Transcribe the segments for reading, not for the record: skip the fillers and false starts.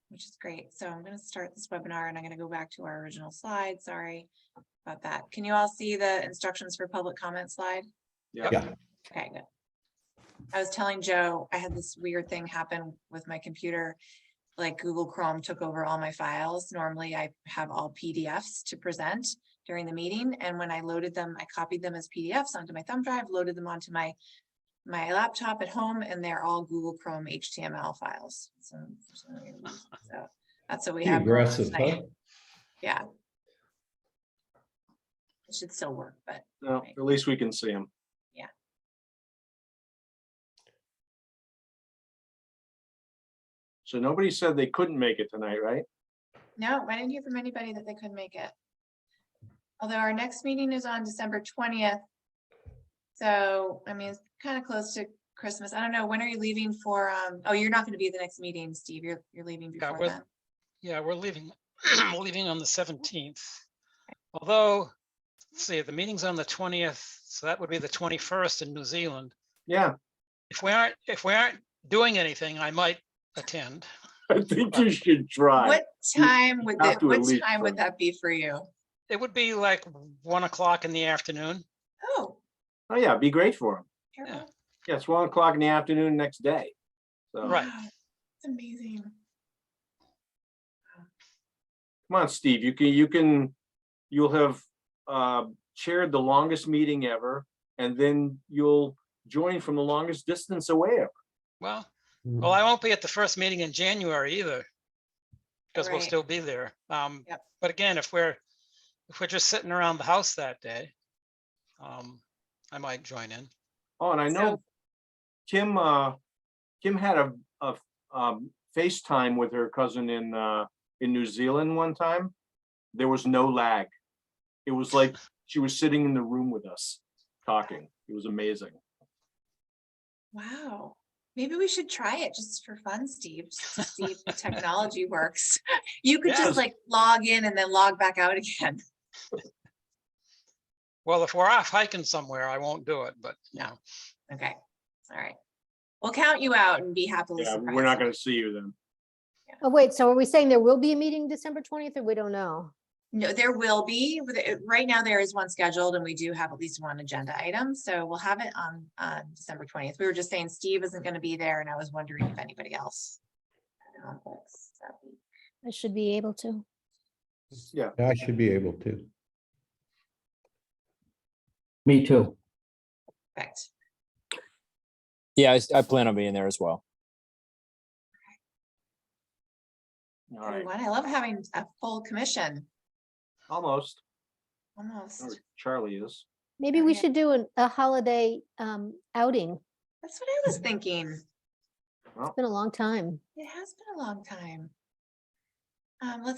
which is great. So I'm going to start this webinar and I'm going to go back to our original slide. Sorry about that. Can you all see the instructions for public comment slide? Yeah. Okay, good. I was telling Joe, I had this weird thing happen with my computer. Like Google Chrome took over all my files. Normally I have all PDFs to present during the meeting. And when I loaded them, I copied them as PDFs onto my thumb drive, loaded them onto my laptop at home, and they're all Google Chrome HTML files. So that's what we have. Aggressive, huh? Yeah. It should still work, but No, at least we can see them. Yeah. So nobody said they couldn't make it tonight, right? no, I didn't hear from anybody that they couldn't make it. Although our next meeting is on December 20th. So, I mean, it's kind of close to Christmas. I don't know. When are you leaving for, oh, you're not going to be at the next meeting, Steve. You're leaving before then. Yeah, we're leaving, we're leaving on the 17th. Although, let's see, the meeting's on the 20th, so that would be the 21st in New Zealand. Yeah, If we aren't doing anything, I might attend. I think you should try. What time would have that, to what at least time would try. that be for you? It would be like 1 o'clock in the afternoon. Oh, Oh, yeah, it'd be great for them. terrible. Yeah, it's 1 o'clock in the afternoon next day. So Right. Wow, it's amazing. come on, Steve, you'll have chaired the longest meeting ever, and then you'll join from the longest distance away ever. Well, I won't be at the first meeting in January either, because we'll Right. still be there. Yep. But again, if we're just sitting around the house that day, I might join in. Oh, and I know Kim had a FaceTime with her cousin in New Zealand one time. There was no lag. It was like she was sitting in the room with us talking. It was amazing. Wow. Maybe we should try it just for fun, Steve, just to see if the technology works. You could Yes. just like log in and then log back out again. Well, if we're off hiking somewhere, I won't do it, but you know. Okay. All right. We'll count you out and be happily Yeah, surprised. we're not going to see you then. Oh, wait, so are we saying there will be a meeting December 20th or we don't know? No, there will be. Right now, there is one scheduled and we do have at least one agenda item. So we'll have it on December 20th. We were just saying Steve isn't going to be there and I was wondering if anybody else had conflicts that week. I should be able to. Yeah. I should be able to. Me too. Perfect. Yeah, I plan on being there as well. All right, Everyone, I love having a full commission. almost. Almost. Or Charlie is. Maybe we Okay. should do a holiday outing. That's what I was thinking. It's been a long time. It has been a long time.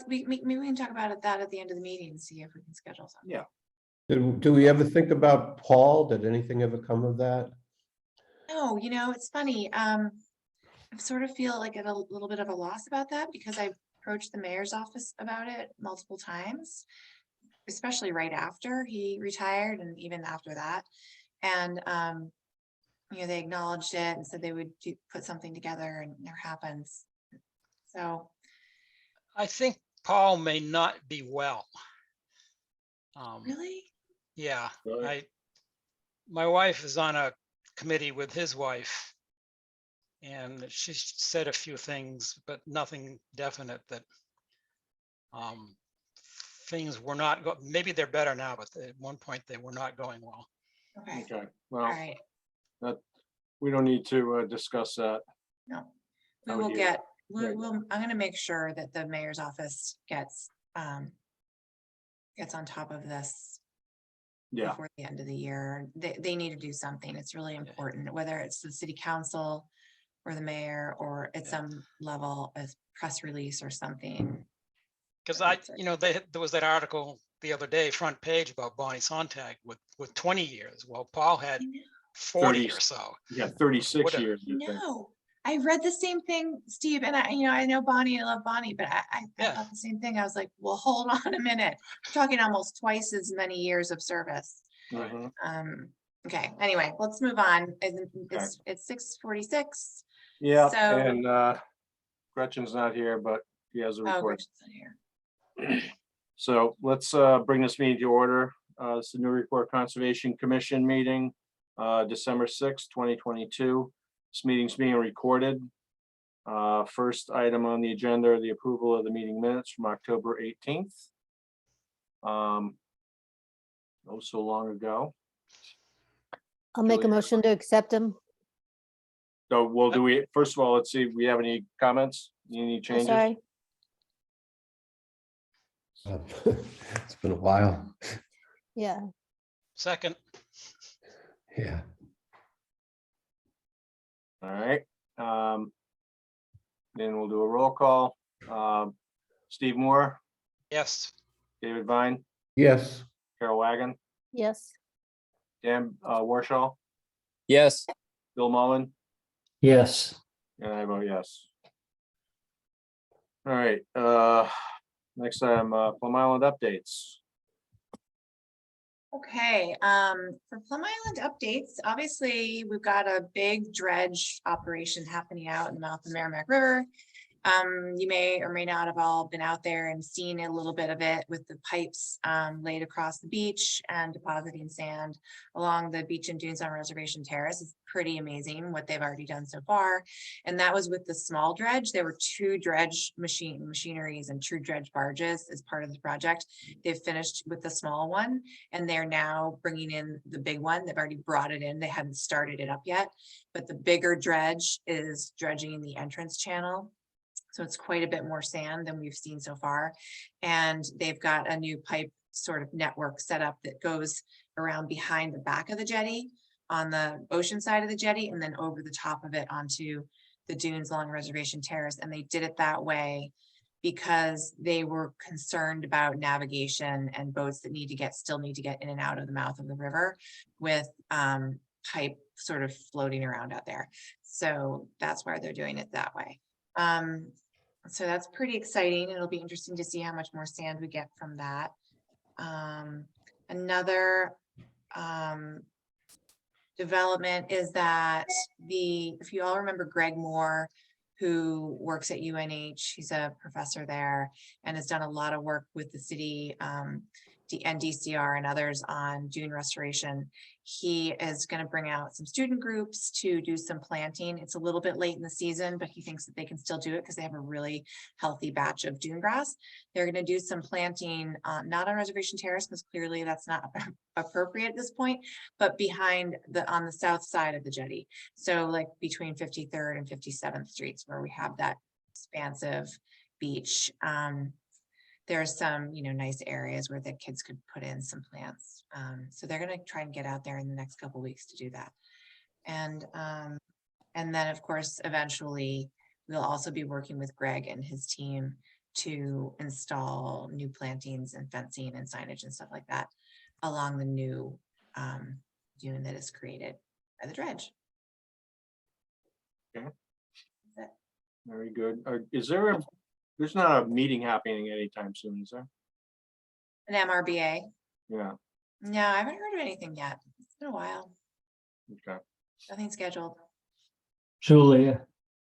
Maybe we can talk about that at the end of the meeting, see if we can schedule something. Yeah. Do we ever think about Paul? Did anything ever come of that? No, it's funny. I sort of feel like at a little bit of a loss about that because I approached the mayor's office about it multiple times, especially right after he retired and even after that. And, they acknowledged it and said they would put something together and it never happens. So, I think Paul may not be well. really? Yeah, Really? my wife is on a committee with his wife. And she said a few things, but nothing definite that things were not, maybe they're better now, but at one point they were not going well. Okay. Okay, All well, right. we don't need to discuss that. No, we How will would you- get, Right. I'm gonna make sure that the mayor's office gets on top of this Yeah, before the end of the year. They need to do something. It's really important, whether it's the city council or the mayor, or at some level, a press release or something. Because there was that article the other day, front page about Bonnie Sontag with 20 years. Well, Paul had I know. 40 30. or so. yeah, 36 Whatever. years. I think. No, I read the same thing, Steve, and I know Bonnie, I love Bonnie, but I Yeah. thought the same thing. I was like, well, hold on a minute. We're talking almost twice as many years of service. Mhm. Okay, anyway, let's move on. It's 6:46. Yeah, So- and Gretchen's not here, but he has a Oh, report. Gretchen's not here. So let's bring this meeting to order. It's the Newburyport Conservation Commission meeting, December 6th, 2022. This meeting's being recorded. First item on the agenda are the approval of the meeting minutes from October 18th. Oh, so long ago. I'll make a Julia. motion to accept them. So we'll do we, first of all, let's see if we have any comments, any Oh, changes. sorry. It's been a while. Yeah, Second, Yeah. All right. Then we'll do a roll call. Steve Moore, yes. David Vine, Yes. Carol Wagon, yes. Dan Warshaw, Yes. Bill Mullen, Yes, and I vote yes. All right, next time, Plum Island updates. Okay, for Plum Island updates, obviously, we've got a big dredge operation happening out in the mouth of the Merrimack River. You may or may not have all been out there and seen a little bit of it with the pipes laid across the beach and depositing sand along the beach and dunes on Reservation Terrace. It's pretty amazing what they've already done so far. And that was with the small dredge. There were 2 dredge machineries and 2 dredge barges as part of the project. They've finished with the small one and they're now bringing in the big one. They've already brought it in. They haven't started it up yet, but the bigger dredge is dredging the entrance channel. So it's quite a bit more sand than we've seen so far. And they've got a new pipe sort of network set up that goes around behind the back of the jetty on the ocean side of the jetty and then over the top of it onto the dunes along Reservation Terrace. And they did it that way because they were concerned about navigation and boats that still need to get in and out of the mouth of the river with pipe sort of floating around out there. So that's why they're doing it that way. So that's pretty exciting. It'll be interesting to see how much more sand we get from that. Another development is that if you all remember Greg Moore, who works at UNH, he's a professor there and has done a lot of work with the city, NDCR and others on dune restoration. He is going to bring out some student groups to do some planting. It's a little bit late in the season, but he thinks that they can still do it because they have a really healthy batch of dune grass. They're going to do some planting, not on Reservation Terrace, because clearly that's not appropriate at this point, but on the south side of the jetty. So like between 53rd and 57th Streets, where we have that expansive beach. There's some, nice areas where the kids could put in some plants. So they're going to try and get out there in the next couple of weeks to do that. And then of course, eventually we'll also be working with Greg and his team to install new plantings and fencing and signage and stuff like that along the new dune that is created by the dredge. Okay. That's it. Very good. There's not a meeting happening anytime soon, is there? An MRBA. Yeah, No, I haven't heard of anything yet. It's been a while. okay. Nothing scheduled. Julia,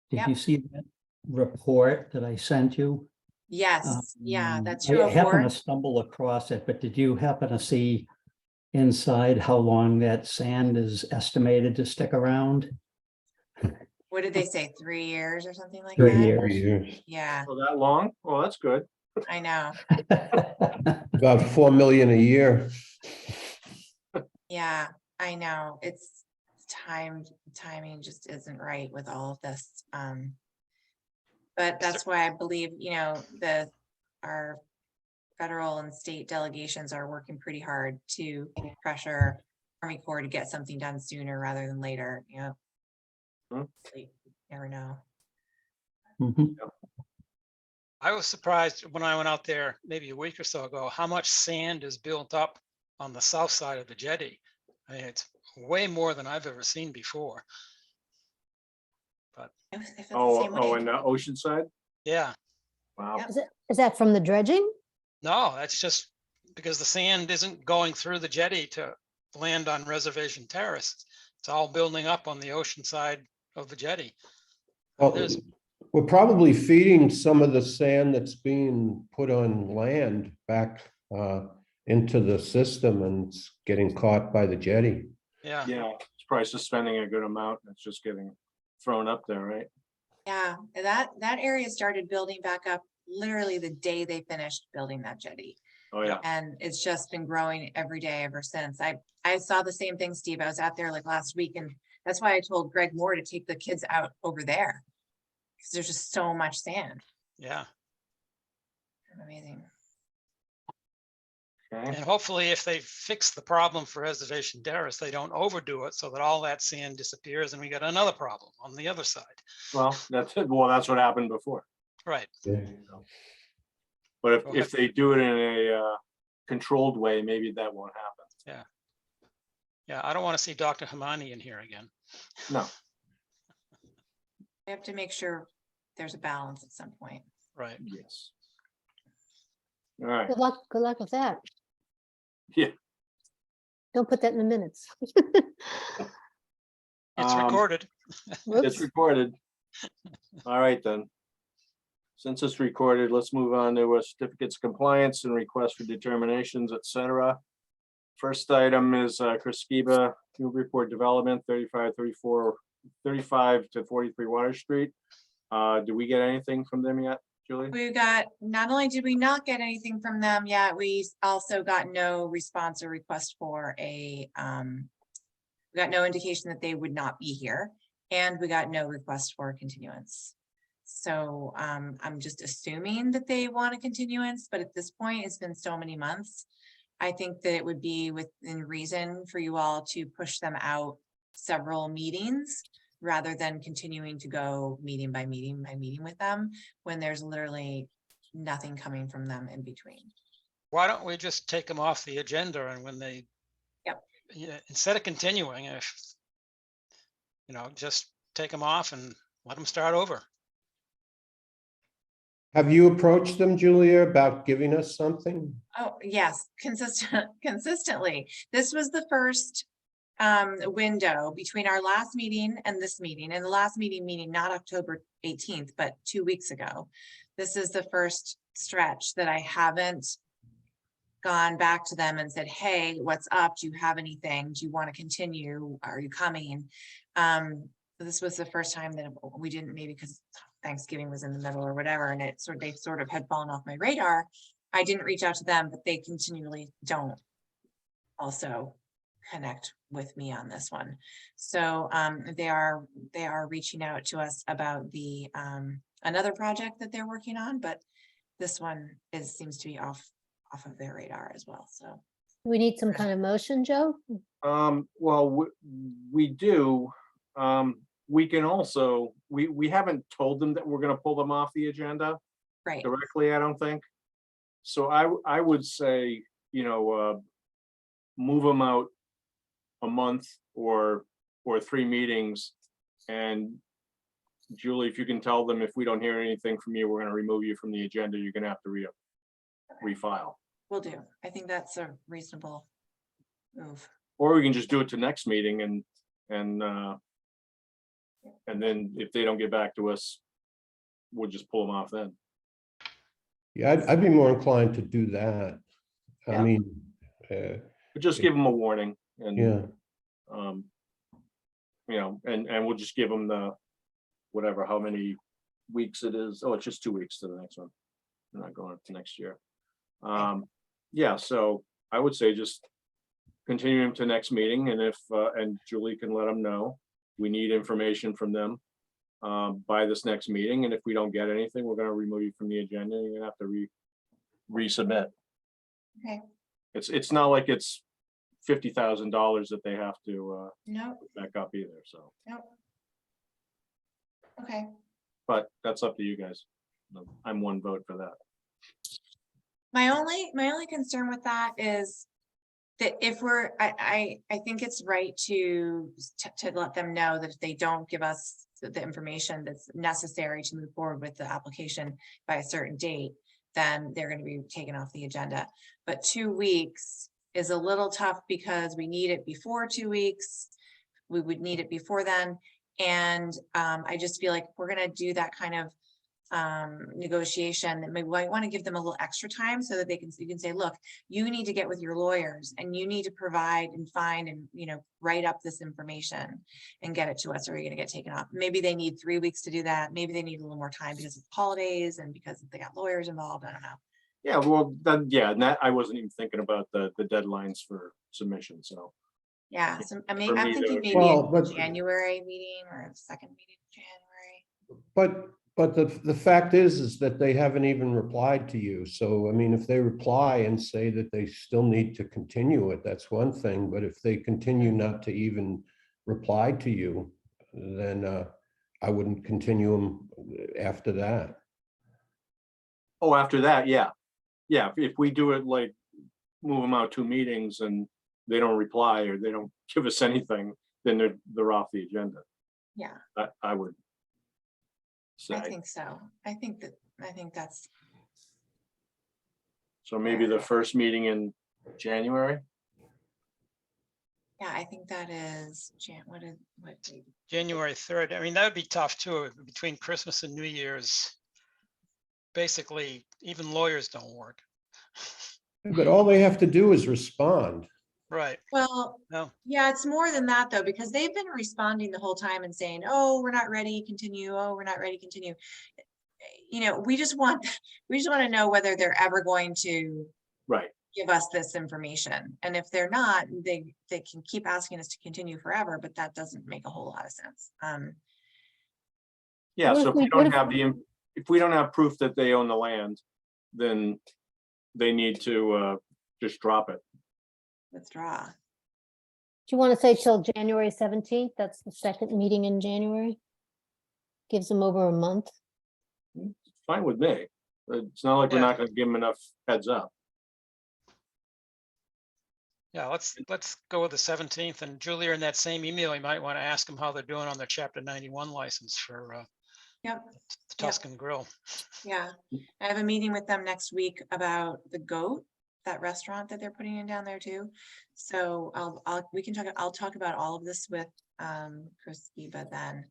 did Yep. you see that report that I sent you? Yes, yeah, that's I happened 204. to stumble across it, but did you happen to see inside how long that sand is estimated to stick around? What did they say? 3 years or something like 3 that? years. 3 years. Yeah, So that long? Well, that's good. I know. About 4 million a year. Yeah, I know. It's timing just isn't right with all of this. But that's why I believe, our federal and state delegations are working pretty hard to pressure Army Corps to get something done sooner rather than later, Hmm. You never know. Mhm. I was surprised when I went out there maybe a week or so ago, how much sand is built up on the south side of the jetty. I mean, it's way more than I've ever seen before. I felt the same way. And Oceanside? Yeah, Wow. Yep. Is that from the dredging? no, that's just because the sand isn't going through the jetty to land on Reservation Terrace. It's all building up on the ocean side of the jetty. Well, There's We're probably feeding some of the sand that's being put on land back into the system and it's getting caught by the jetty. Yeah, Yeah, it's probably suspending a good amount. It's just getting thrown up there, right? Yeah, that area started building back up literally the day they finished building that jetty. Oh, yeah. And it's just been growing every day ever since. I saw the same thing, Steve. I was out there like last week, and that's why I told Greg Moore to take the kids out over there. Because there's just so much sand. yeah. Amazing. Okay. And hopefully if they fix the problem for Reservation Terrace, they don't overdo it so that all that sand disappears and we got another problem on the other side. Well, that's it. Well, that's what happened before. Right. But Well, if they do it in a controlled way, maybe that won't happen. Yeah, I don't want to see Dr. Hamani in here again. No. We have to make sure there's a balance at some point. Right. Yes. All right. Good luck with that. Yeah. Don't put that in the minutes. It's Um, recorded. It's Whoops. recorded. All right, then. Since it's recorded, let's move on to certificates of compliance and requests for determinations, et cetera. First item is Chris Skiba, Newburyport Development, 35 to 43 Water Street. Do we get anything from them yet, Julie? We got, not only did we not get anything from them yet, we also got no response or request for a, we got no indication that they would not be here, and we got no request for a continuance. So I'm just assuming that they want a continuance, but at this point, it's been so many months. I think that it would be within reason for you all to push them out several meetings rather than continuing to go meeting by meeting with them when there's literally nothing coming from them in between. Why don't we just take them off the agenda, and when they, Yep. yeah, instead of continuing, if, just take them off and let them start over. Have you approached them, Julia, about giving us something? Oh, yes, consistently. This was the first window between our last meeting and this meeting, and the last meeting not October 18th, but 2 weeks ago. This is the first stretch that I haven't gone back to them and said, hey, what's up? Do you have anything? Do you want to continue? Are you coming? This was the first time that we didn't, maybe because Thanksgiving was in the middle or whatever, and they sort of had fallen off my radar. I didn't reach out to them, but they continually don't also connect with me on this one. So they are reaching out to us about the another project that they're working on, but this one seems to be off of their radar as well. So We need some kind of motion, Joe? Well, we do. We can also, we haven't told them that we're gonna pull them off the agenda right. directly, I don't think. So I would say, move them out a month or 3 meetings. And Julie, if you can tell them, if we don't hear anything from you, we're gonna remove you from the agenda, you're gonna have to refile. Will do. I think that's a reasonable move. Or we can just do it to next meeting and then if they don't get back to us, we'll just pull them off then. Yeah, I'd be more inclined to do that. I Yeah. mean, But just give them a warning and, yeah, and we'll just give them the, whatever, how many weeks it is. Oh, it's just 2 weeks to the next one. We're not going up to next year. Yeah, so I would say just continue them to next meeting, and if, and Julie can let them know, we need information from them by this next meeting, and if we don't get anything, we're gonna remove you from the agenda, and you're gonna have to resubmit. Okay. It's not like it's $50,000 that they have to No, back up either, so, no. Okay. but that's up to you guys. I'm one vote for that. My only concern with that is that if we're, I think it's right to let them know that if they don't give us the information that's necessary to move forward with the application by a certain date, then they're going to be taken off the agenda. But 2 weeks is a little tough because we need it before 2 weeks. We would need it before then. And I just feel like we're going to do that kind of negotiation, that maybe I want to give them a little extra time so that you can say, look, you need to get with your lawyers and you need to provide and find and, write up this information and get it to us, or you're going to get taken off. Maybe they need 3 weeks to do that. Maybe they need a little more time because it's holidays and because they got lawyers involved. I don't know. Yeah, well, then, yeah, and that, I wasn't even thinking about the deadlines for submission, so. Yeah, so I'm For me, thinking the- maybe Well, a but- January meeting or a second meeting in January. But the fact is that they haven't even replied to you. So, I mean, if they reply and say that they still need to continue it, that's one thing. But if they continue not to even reply to you, then I wouldn't continue them after that. Oh, after that, yeah. Yeah, if we do it like, move them out 2 meetings and they don't reply or they don't give us anything, then they're off the agenda. Yeah, I would I say. think so. I think that's, So maybe the first meeting in January? yeah, I think that is what date? January 3rd. I mean, that would be tough too, between Christmas and New Year's. Basically, even lawyers don't work. But all they have to do is respond. Right. Well, No, yeah, it's more than that though, because they've been responding the whole time and saying, oh, we're not ready, continue. Oh, we're not ready, continue. We just want to know whether they're ever going to Right. give us this information. And if they're not, they can keep asking us to continue forever, but that doesn't make a whole lot of sense. Yeah, What so if we- what if- if we don't have proof that they own the land, then they need to just drop it. Withdraw. Do you want to say till January 17th? That's the second meeting in January. Gives them over a month. Fine with me. It's not like we're Yeah. not gonna give them enough heads up. yeah, let's go with the 17th. And Julia, in that same email, you might want to ask them how they're doing on their Chapter 91 license for Yep. the Tuscan Grill. Yeah, I have a meeting with them next week about the Goat, that restaurant that they're putting in down there too. So I'll talk about all of this with Chris Skiba then.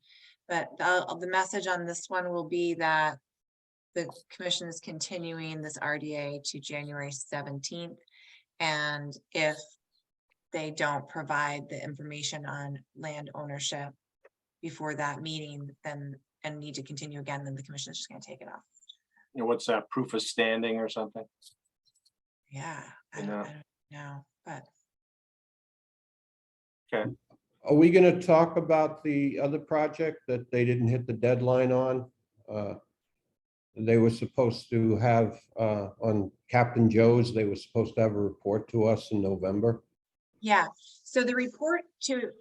But the message on this one will be that the commission is continuing this RDA to January 17th. And if they don't provide the information on land ownership before that meeting, then and need to continue again, then the commission is just going to take it off. You know, what's that, proof of standing or something? Yeah, I You don't, know. I don't know, but Are we gonna talk about the other project that they didn't hit the deadline on? They were supposed to have, on Captain Joe's, they were supposed to have a report to us in November. yeah. So the report to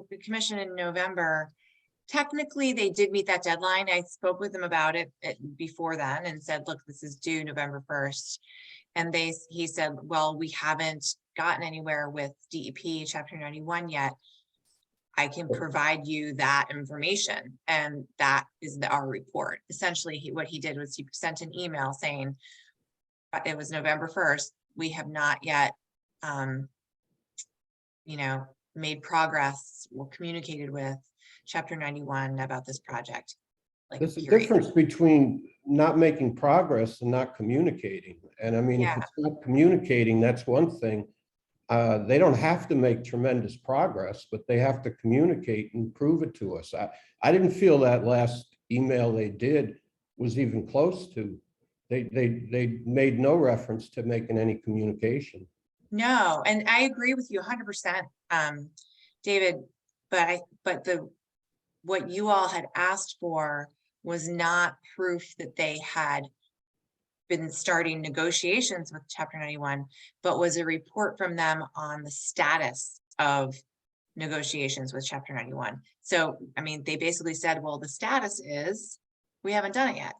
the commission in November, technically they did meet that deadline. I spoke with them about it before then and said, look, this is due November 1st. And he said, well, we haven't gotten anywhere with DEP Chapter 91 yet. I can provide you that information. And that is our report. Essentially, what he did was he sent an email saying, it was November 1st. We have not yet, made progress or communicated with Chapter 91 about this project. Like, There's a period. difference between not making progress and not communicating. And I mean, if Yeah. it's not communicating, that's one thing. They don't have to make tremendous progress, but they have to communicate and prove it to us. I didn't feel that last email they did was even close to. They made no reference to making any communication. No, and I agree with you 100%, David, but what you all had asked for was not proof that they had been starting negotiations with Chapter 91, but was a report from them on the status of negotiations with Chapter 91. So, I mean, they basically said, well, the status is, we haven't done it yet.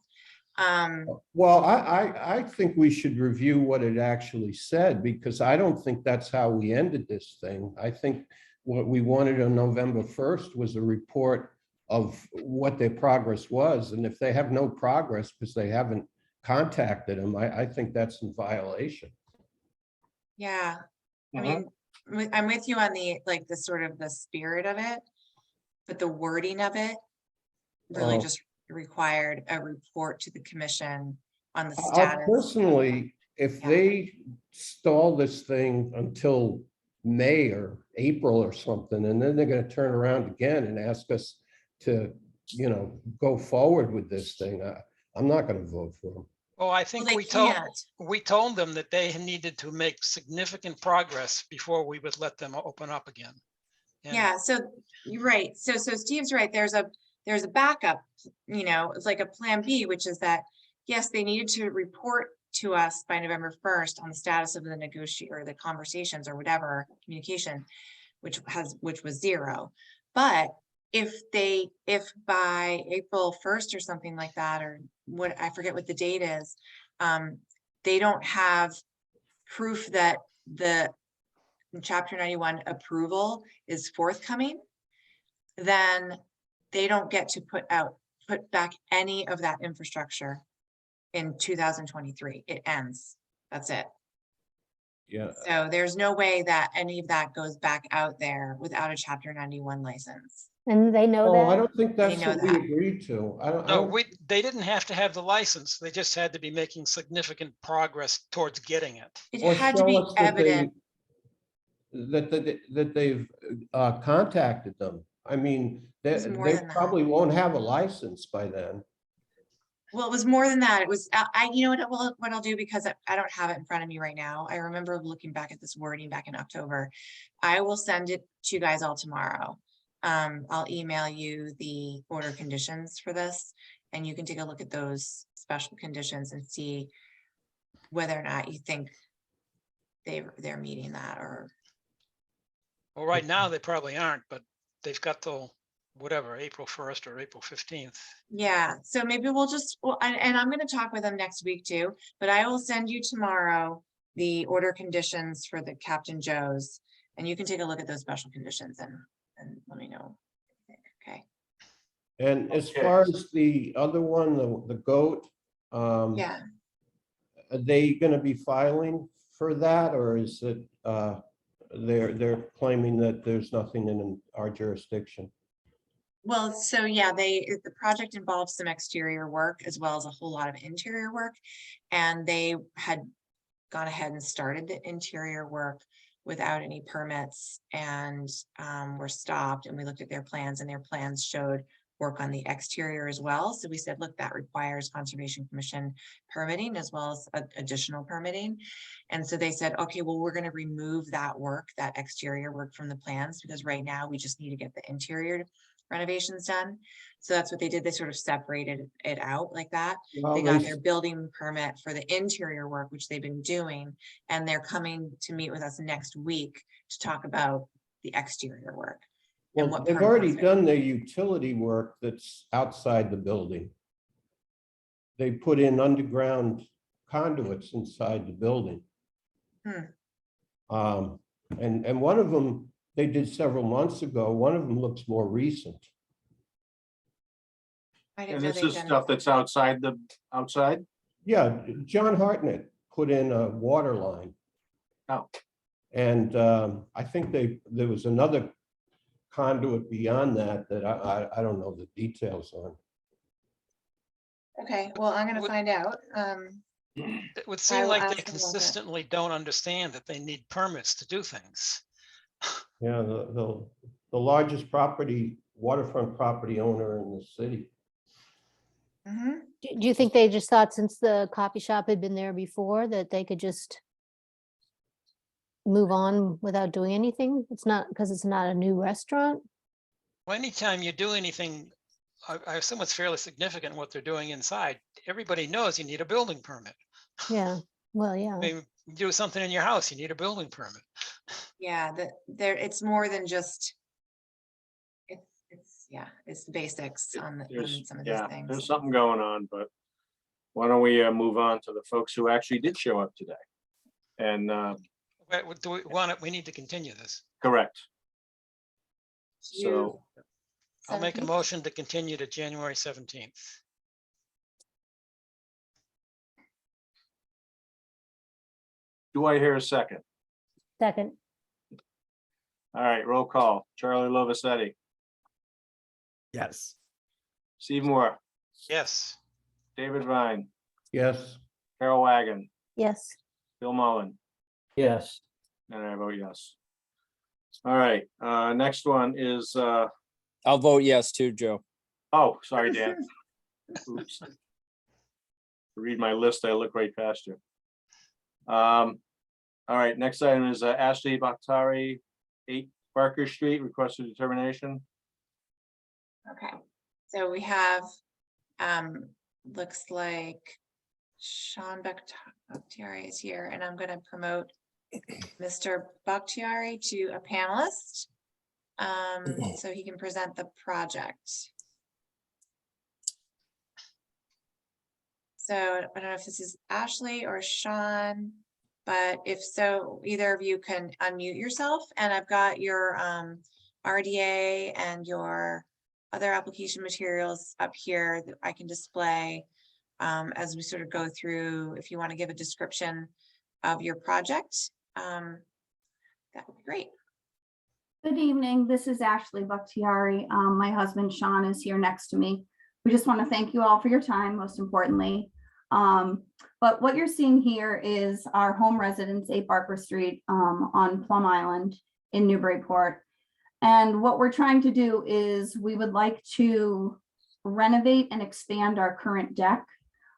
Well, I think we should review what it actually said, because I don't think that's how we ended this thing. I think what we wanted on November 1st was a report of what their progress was. And if they have no progress because they haven't contacted them, I think that's in violation. Yeah, I Mhm. mean, I'm with you on the sort of the spirit of it, but the wording of it really Oh. just required a report to the commission on the I status. personally, if Yeah. they stall this thing until May or April or something, and then they're gonna turn around again and ask us to, go forward with this thing, I'm not gonna vote for them. Well, I Well, think they we told, can't. them that they needed to make significant progress before we would let them open up again. And Yeah, so you're right. So Steve's right. There's a backup, it's like a plan B, which is that, yes, they needed to report to us by November 1st on the status of the negotiate or the conversations or whatever communication, which was 0. But if by April 1st or something like that, or what, I forget what the date is, they don't have proof that the Chapter 91 approval is forthcoming, then they don't get to put back any of that infrastructure in 2023. It ends. That's it. Yeah. So there's no way that any of that goes back out there without a Chapter 91 license. And they know Oh, I that? don't think that's know what we that. agreed to. I no, don't, they didn't have to have the license. They just had to be making significant progress towards getting it. It or had to show be us that evident. that they've contacted them. I mean, It's more they than that. probably won't have a license by then. Well, it was more than that. It was, what I'll do, because I don't have it in front of me right now. I remember looking back at this wording back in October. I will send it to you guys all tomorrow. I'll email you the order conditions for this, and you can take a look at those special conditions and see whether or not you think they're meeting that, or Well, right now they probably aren't, but they've got till whatever, April 1st or April 15th. yeah. So maybe we'll just, and I'm gonna talk with them next week too, but I will send you tomorrow the order conditions for the Captain Joe's, and you can take a look at those special conditions and let me know. Okay, And as Okay. far as the other one, the goat, yeah. are they gonna be filing for that, or is it, they're claiming that there's nothing in our jurisdiction? Well, so yeah, the project involves some exterior work as well as a whole lot of interior work. And they had gone ahead and started the interior work without any permits, and were stopped, and we looked at their plans, and their plans showed work on the exterior as well. So we said, look, that requires Conservation Commission permitting as well as additional permitting. And so they said, okay, well, we're going to remove that work, that exterior work, from the plans, because right now we just need to get the interior renovations done. So that's what they did. They sort of separated it out like that. Well, They got their building permit for the interior work, which they've been doing, and they're coming to meet with us next week to talk about the exterior work. And well, what they've permits already they- done their utility work that's outside the building. They put in underground conduits inside the building. And one of them, they did several months ago. One of them looks more recent. I didn't And know this they'd is done stuff it. that's outside Yeah, John Hartnett put in a water line. Oh. And I think there was another conduit beyond that I don't know the details on. Okay, well, I'm gonna Would- find out. It would I seem will like ask they them about that. consistently don't understand that they need permits to do things. Yeah, the largest waterfront property owner in the city. Mhm. Do you think they just thought, since the coffee shop had been there before, that they could just move on without doing anything? It's not, because it's not a new restaurant? Well, anytime you do anything, I assume it's fairly significant what they're doing inside. Everybody knows you need a building permit. Yeah, well, I yeah. mean, you do something in your house, you need a building permit. Yeah, it's more than just. It's the basics on some of these Yeah, things. there's something going on, but why don't we move on to the folks who actually did show up today? And Do we want it? We need to continue this. correct. You- So I'll make a 17th? motion to continue to January 17th. do I hear a second? Second, All right, roll call. Charlie Lovasetti, Yes. Steve Moore, Yes. David Vine, Yes, Carol Wagon, Yes. Bill Mullen, Yes. and I vote yes. All right, next one is, I'll vote yes too, Joe. oh, sorry, Dan. Oops. Read my list, I look right past you. All right, next item is Ashley Bakhtari, 8 Barker Street, requested determination. Okay, so we have, looks like Sean Bakhtiari is here, and I'm gonna promote Mr. Bakhtiari to a panelist. So he can present the project. So I don't know if this is Ashley or Sean, but if so, either of you can unmute yourself, and I've got your RDA and your other application materials up here that I can display as we sort of go through. If you want to give a description of your project, that would be great. Good evening. This is Ashley Bakhtiari. My husband Sean is here next to me. We just want to thank you all for your time, most importantly. But what you're seeing here is our home residence, 8 Barker Street, on Plum Island in Newburyport. And what we're trying to do is we would like to renovate and expand our current deck.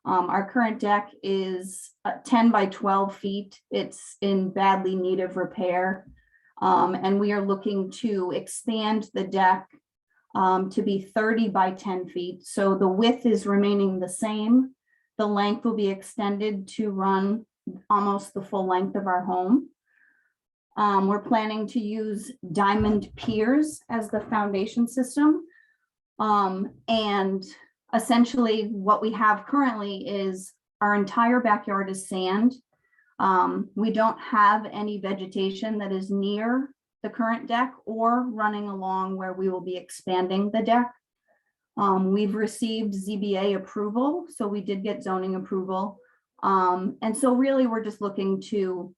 Our current deck is 10 by 12 feet. It's in badly need of repair. And we are looking to expand the deck to be 30 by 10 feet. So the width is remaining the same. The length will be extended to run almost the full length of our home. We're planning to use diamond piers as the foundation system. And essentially what we have currently is our entire backyard is sand. We don't have any vegetation that is near the current deck or running along where we will be expanding the deck. We've received ZBA approval, so we did get zoning approval. And so really we're just looking to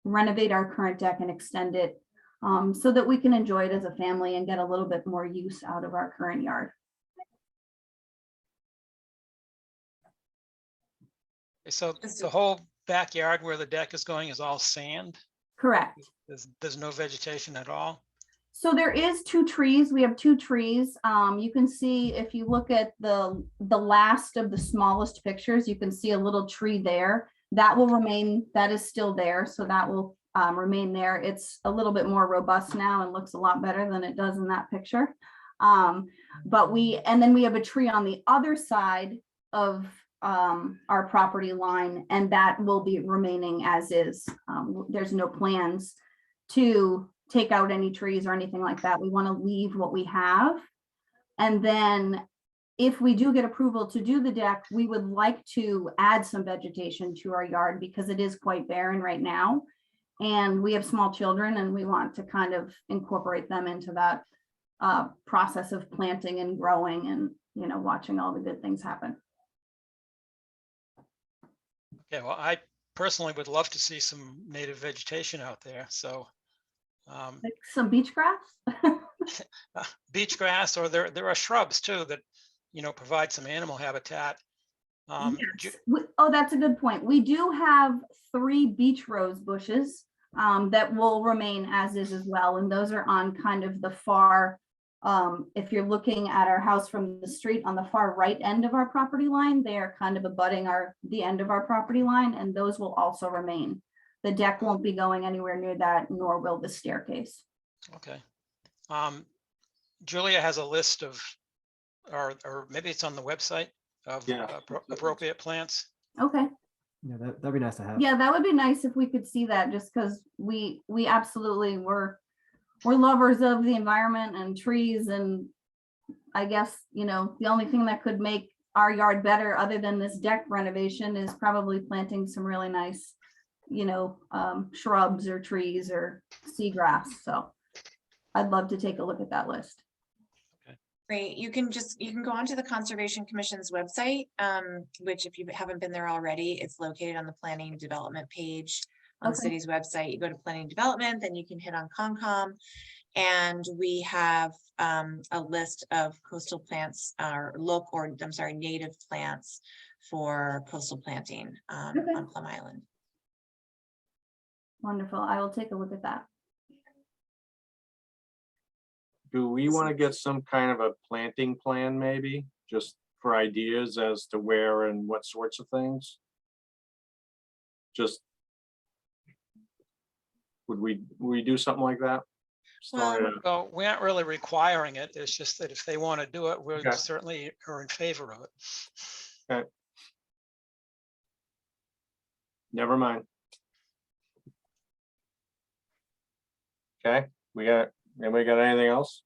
renovate our current deck and extend it so that we can enjoy it as a family and get a little bit more use out of our current yard. So the whole backyard where the deck is going is all sand? Correct. There's no vegetation at all? So there is 2 trees. We have 2 trees. You can see if you look at the last of the smallest pictures, you can see a little tree there. That will remain, that is still there. So that will remain there. It's a little bit more robust now and looks a lot better than it does in that picture. And then we have a tree on the other side of our property line, and that will be remaining as is. There's no plans to take out any trees or anything like that. We want to leave what we have. And then if we do get approval to do the deck, we would like to add some vegetation to our yard because it is quite barren right now. And we have small children and we want to kind of incorporate them into that process of planting and growing and, you know, watching all the good things happen. Okay, well, I personally would love to see some native vegetation out there. So Like some beach grass. beach grass, or there are shrubs too that, you know, provide some animal habitat. Yes. Oh, that's a good point. We do have 3 beach rose bushes that will remain as is as well. And those are on kind of the far, if you're looking at our house from the street on the far right end of our property line, they are kind of abutting the end of our property line, and those will also remain. The deck won't be going anywhere near that, nor will the staircase. Okay. Julia has a list of, or maybe it's on the website of appropriate plants. Okay. Yeah, that'd be nice to have. Yeah, that would be nice if we could see that, just because we absolutely we're lovers of the environment and trees, and I guess, you know, the only thing that could make our yard better other than this deck renovation is probably planting some really nice, you know, shrubs or trees or seagrass. So I'd love to take a look at that list. Great. You can go onto the Conservation Commission's website, which if you haven't been there already, it's located on the Planning and Development page on the city's website. You go to Planning and Development, then you can hit on Concom, And we have a list of coastal plants native plants for coastal planting Okay. on Plum Island. Wonderful. I will take a look at that. Do we want to get some kind of a planting plan, maybe, just for ideas as to where and what sorts of things? Just, would we do something like that? Well, Well, we aren't really requiring it. It's just that if they want to do it, we Okay. certainly are in favor of it. Never mind. Okay, anybody got anything else?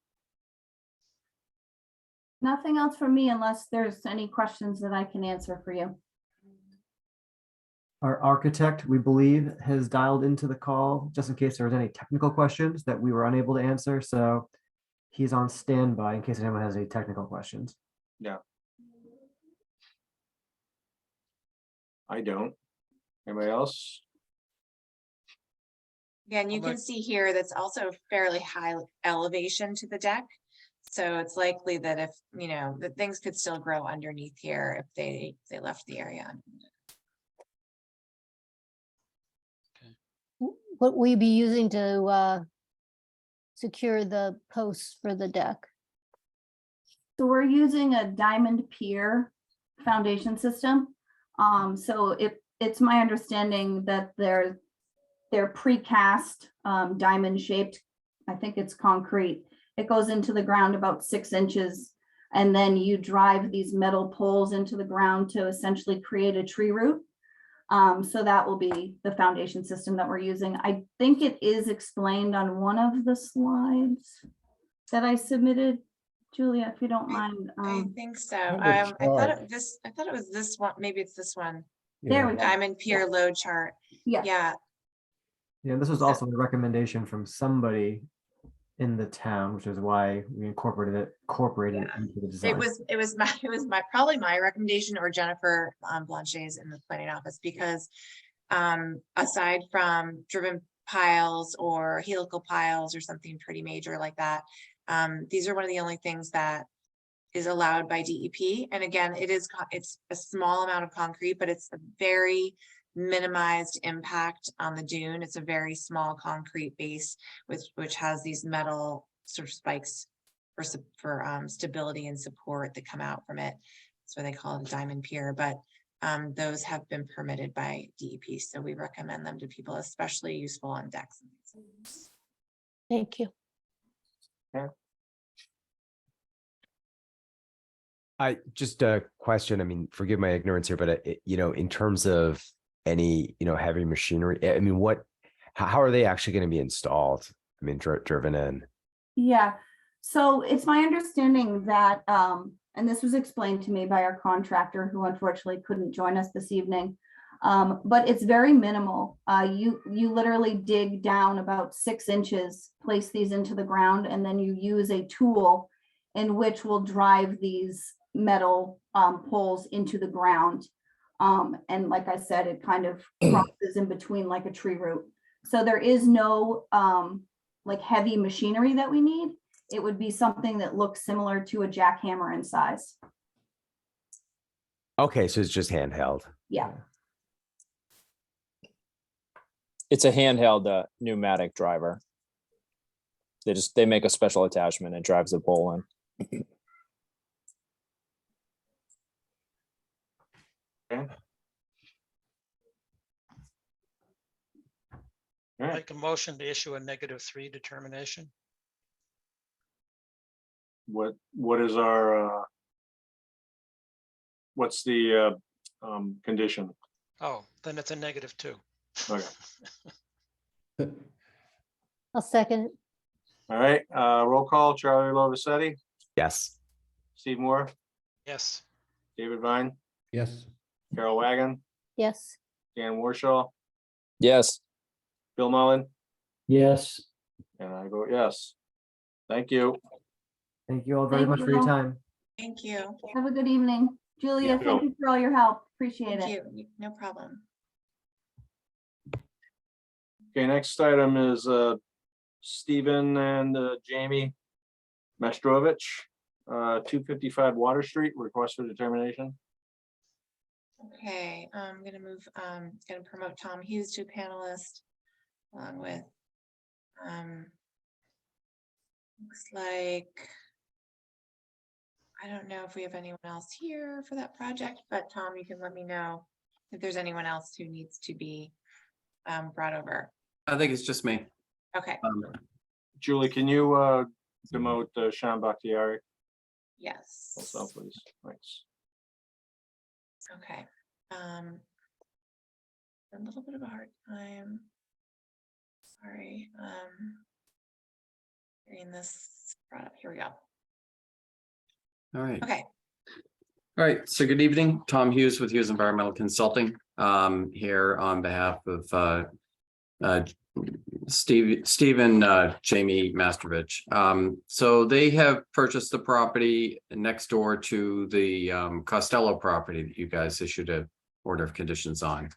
Nothing else from me unless there's any questions that I can answer for you. Our architect, we believe, has dialed into the call just in case there was any technical questions that we were unable to answer. So he's on standby in case anyone has any technical questions. I don't. Anybody else? Again, you I'll can make- see here that's also fairly high elevation to the deck. So it's likely that if, that things could still grow underneath here if they left the area. What will you be using to secure the posts for the deck? So we're using a diamond pier foundation system. So it's my understanding that they're precast, diamond shaped. I think it's concrete. It goes into the ground about 6 inches. And then you drive these metal poles into the ground to essentially create a tree root. So that will be the foundation system that we're using. I think it is explained on one of the slides that I submitted. Julia, if you don't mind. I think so. have a I thought chart. I thought it was this one. Maybe it's this one. There Yeah. we go. Diamond pier load chart. Yeah. Yeah. Yeah, this was also a recommendation from somebody in the town, which is why we incorporated it into the design. It was probably my recommendation or Jennifer Blanchet's in the planning office, because aside from driven piles or helical piles or something pretty major like that, these are one of the only things that is allowed by DEP. And again, it's a small amount of concrete, but it's a very minimized impact on the dune. It's a very small concrete base which has these metal sort of spikes for stability and support that come out from it. That's why they call it a diamond pier. But those have been permitted by DEP, so we recommend them to people, especially useful on decks. Thank you. I just a question. I mean, forgive my ignorance here, but in terms of any, heavy machinery, I mean, how are they actually going to be installed? I mean, driven in. Yeah, so it's my understanding that, and this was explained to me by our contractor who unfortunately couldn't join us this evening. But it's very minimal. You literally dig down about 6 inches, place these into the ground, and then you use a tool in which will drive these metal poles into the ground. And like I said, it kind of crosses in between like a tree root. So there is no like heavy machinery that we need. It would be something that looks similar to a jackhammer in size. Okay, so it's just handheld. Yeah. It's a handheld pneumatic driver. They make a special attachment and drives the pole in. Okay. All right. Make a motion to issue a -3 determination. What is our what's the condition? Oh, then it's a -2. Okay. I'll second it. All right, roll call, Charlie Lovisetti, Yes. Steve Moore, Yes. David Vine, Yes. Carol Wagon, Yes. Dan Warshaw, Yes. Bill Mullen, Yes. and I vote yes. Thank you. Thank you all very Thank much for your you. time. Thank you. Have a good evening. Julia, You thank too. you for all your help. Appreciate Thank it. you. No problem. Okay, next item is Stephen and Jamie Mastrovich, 255 Water Street, request for determination. Okay, I'm gonna promote Tom Hughes to panelist along with, looks like, I don't know if we have anyone else here for that project, but Tom, you can let me know if there's anyone else who needs to be brought over. I think it's just me. Okay, Julie, can you demote Sean Bakhtiari yes. also, please? Thanks. Okay. A little bit of a hard time. Sorry. Getting this brought up. Here we go. All right. Okay. All right. So good evening. Tom Hughes with Hughes Environmental Consulting, here on behalf of Stephen Jamie Mastrovich. So they have purchased the property next door to the Costello property that you guys issued a order of conditions on.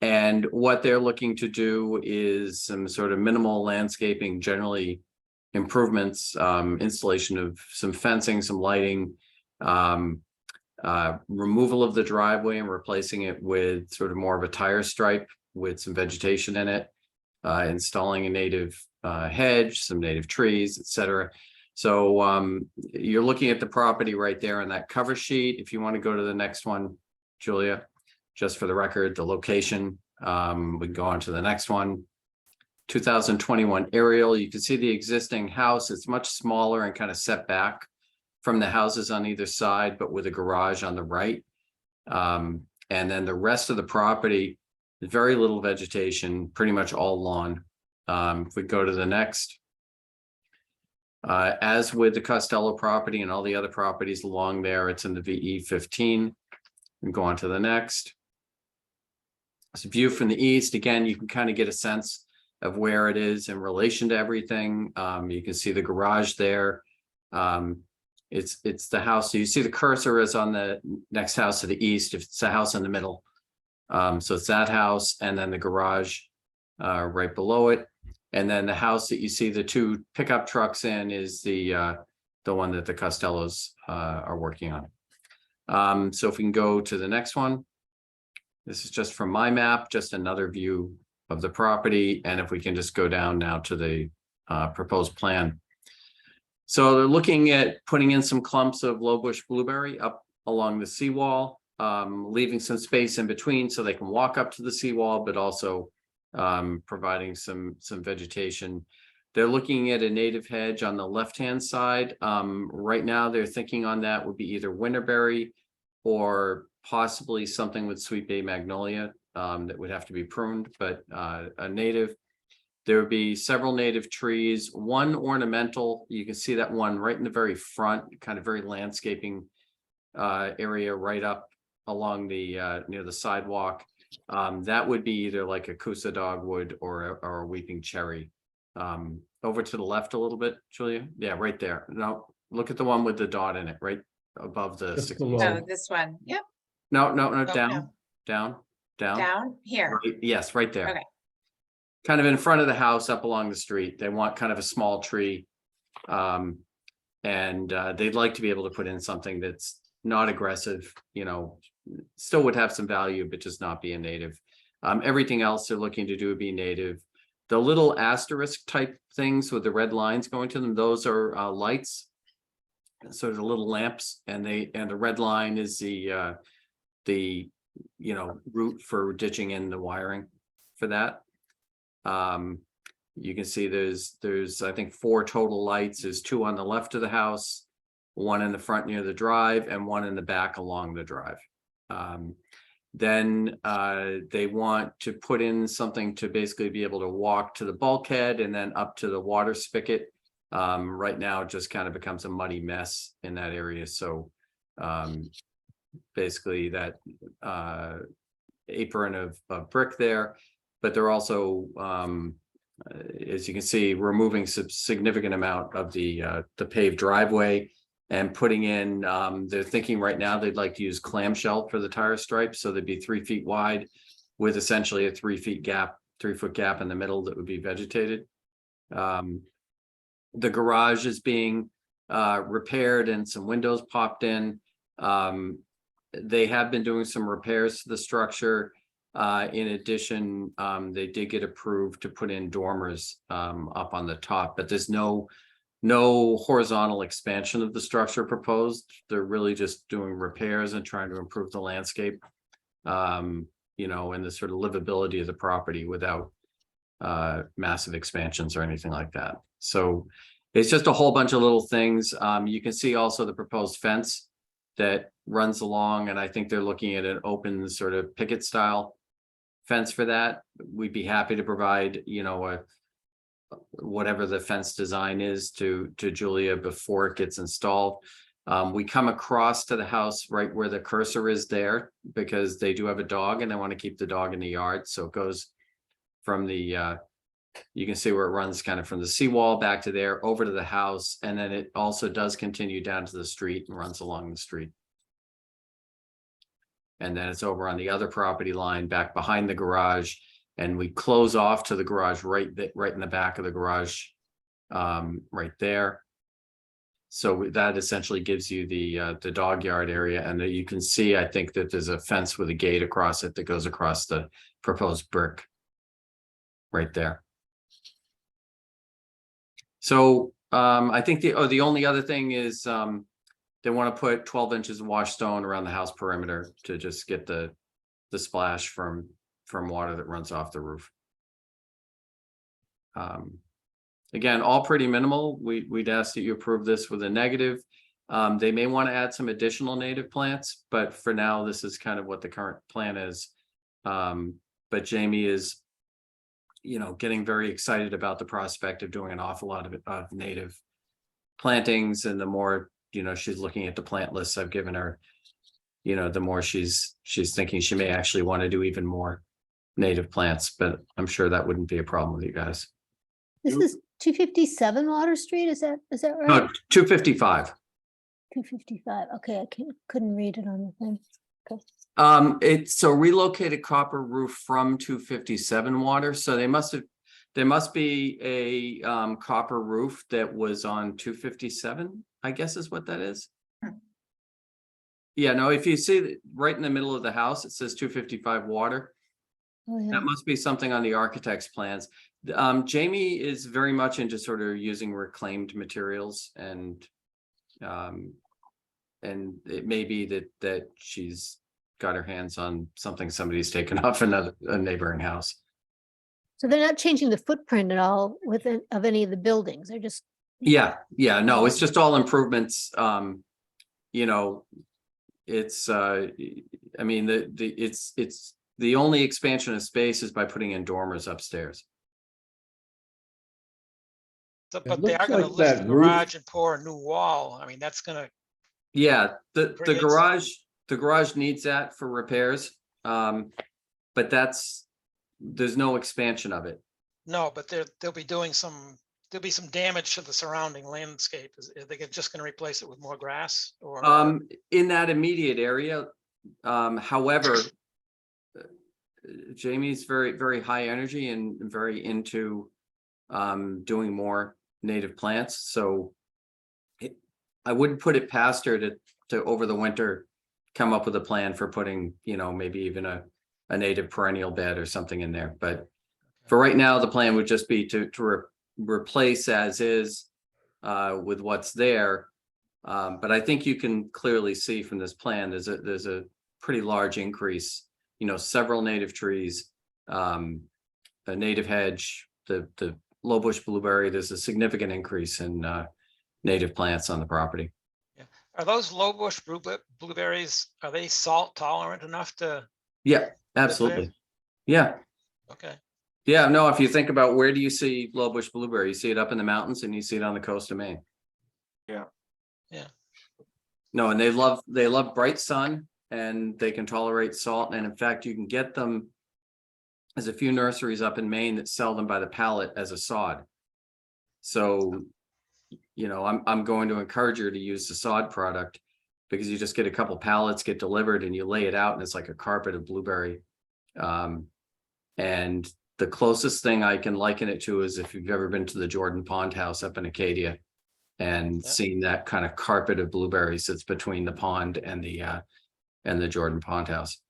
And what they're looking to do is some sort of minimal landscaping, generally improvements, installation of some fencing, some lighting, removal of the driveway and replacing it with sort of more of a tire stripe with some vegetation in it, installing a native hedge, some native trees, etc. So you're looking at the property right there on that cover sheet. If you want to go to the next one, Julia, just for the record, the location, we can go on to the next one. 2021 aerial, you can see the existing house. It's much smaller and kind of set back from the houses on either side, but with a garage on the right. And then the rest of the property, very little vegetation, pretty much all lawn. If we go to the next. As with the Costello property and all the other properties along there, it's in the VE 15. And go on to the next. It's a view from the east. Again, you can kind of get a sense of where it is in relation to everything. You can see the garage there. It's the house. So you see the cursor is on the next house to the east. If it's the house in the middle. So it's that house and then the garage right below it. And then the house that you see the two pickup trucks in is the one that the Costellos are working on. So if we can go to the next one. This is just from my map, just another view of the property. And if we can just go down now to the proposed plan. So they're looking at putting in some clumps of low bush blueberry up along the seawall, leaving some space in between so they can walk up to the seawall, but also providing some vegetation. They're looking at a native hedge on the left-hand side. Right now, they're thinking on that would be either winterberry or possibly something with sweet bay magnolia that would have to be pruned, but a native. There would be several native trees, one ornamental. You can see that one right in the very front, kind of very landscaping area right up along the near the sidewalk. That would be either like a Coosa dogwood or a weeping cherry. Over to the left a little bit, Julia. Yeah, right there. No, look at the one with the dot in it, right above the Just 60. below. Oh, this one. Yep. No, no. down. Down here. Right, yes, right there. Okay. Kind of in front of the house up along the street. They want kind of a small tree. And they'd like to be able to put in something that's not aggressive, you know, still would have some value, but just not be a native. Everything else they're looking to do would be native. The little asterisk type things with the red lines going to them, those are lights. So the little lamps, and the red line is the route for ditching in the wiring for that. You can see there's I think 4 total lights. There's 2 on the left of the house, 1 in the front near the drive, and 1 in the back along the drive. Then they want to put in something to basically be able to walk to the bulkhead and then up to the water spigot. Right now it just kind of becomes a muddy mess in that area. So basically that apron of brick there, but they're also, as you can see, removing some significant amount of the paved driveway and putting in, they're thinking right now they'd like to use clamshell for the tire stripes. So they'd be 3 feet wide with essentially a 3 foot gap in the middle that would be vegetated. The garage is being repaired and some windows popped in. They have been doing some repairs to the structure. In addition, they did get approved to put in dormers up on the top, but there's no horizontal expansion of the structure proposed. They're really just doing repairs and trying to improve the landscape, you know, and the sort of livability of the property without massive expansions or anything like that. So it's just a whole bunch of little things. You can see also the proposed fence that runs along, and I think they're looking at an open sort of picket style fence for that. We'd be happy to provide, you know, whatever the fence design is to Julia before it gets installed. We come across to the house right where the cursor is there because they do have a dog and they want to keep the dog in the yard. So it goes from the, you can see where it runs kind of from the seawall back to there over to the house. And then it also does continue down to the street and runs along the street. And then it's over on the other property line back behind the garage. And we close off to the garage right in the back of the garage, right there. So that essentially gives you the dog yard area, and you can see, I think that there's a fence with a gate across it that goes across the proposed brick right there. So I think the only other thing is they want to put 12 inches of wash stone around the house perimeter to just get the splash from water that runs off the roof. Again, all pretty minimal. We'd ask that you approve this with a negative. They may want to add some additional native plants, but for now, this is kind of what the current plan is. But Jamie is, you know, getting very excited about the prospect of doing an awful lot of native plantings. And the more, you know, she's looking at the plant lists I've given her, you know, the more she's thinking she may actually want to do even more native plants, but I'm sure that wouldn't be a problem with you guys. This is 257 Water Street, is that right? No, 255. 255, okay, I couldn't read it on the thing. Okay. It's so relocated copper roof from 257 water. So there must be a copper roof that was on 257, I guess is what that is. Yeah, no, if you see right in the middle of the house, it says 255 water. Oh, yeah. That must be something on the architect's plans. Jamie is very much into sort of using reclaimed materials, and it may be that she's got her hands on something somebody's taken off a neighboring house. So they're not changing the footprint at all of any of the buildings, they're just. Yeah, no, it's just all improvements. You know, it's I mean, it's the only expansion of space is by putting in dormers upstairs. So, It but they looks are gonna like lift that the roof- garage and pour a new wall. I mean, that's gonna, Yeah, the Creates- garage needs that for repairs. But there's no expansion of it. no, but they'll be doing there'll be some damage to the surrounding landscape. Are they just gonna replace it with more grass or? In that immediate area. However, Jamie's very, very high energy and very into doing more native plants. So I wouldn't put it past her to over the winter come up with a plan for putting, you know, maybe even a native perennial bed or something in there. But for right now, the plan would just be to replace as is with what's there. But I think you can clearly see from this plan, there's a pretty large increase, you know, several native trees, a native hedge, the low bush blueberry. There's a significant increase in native plants on the property. Are those low bush blueberries, are they salt tolerant enough to? Yeah, absolutely. Yeah. Okay, Yeah, no, if you think about where do you see low bush blueberry, you see it up in the mountains and you see it on the coast of Maine. Yeah. Yeah. No, and they love bright sun and they can tolerate salt. And in fact, you can get them. There's a few nurseries up in Maine that sell them by the pallet as a sod. So, you know, I'm going to encourage her to use the sod product because you just get a couple pallets, get delivered, and you lay it out and it's like a carpet of blueberry. And The closest thing I can liken it to is if you've ever been to the Jordan Pond House up in Acadia and Yeah. seen that kind of carpet of blueberries that's between the pond and the Jordan Pond House.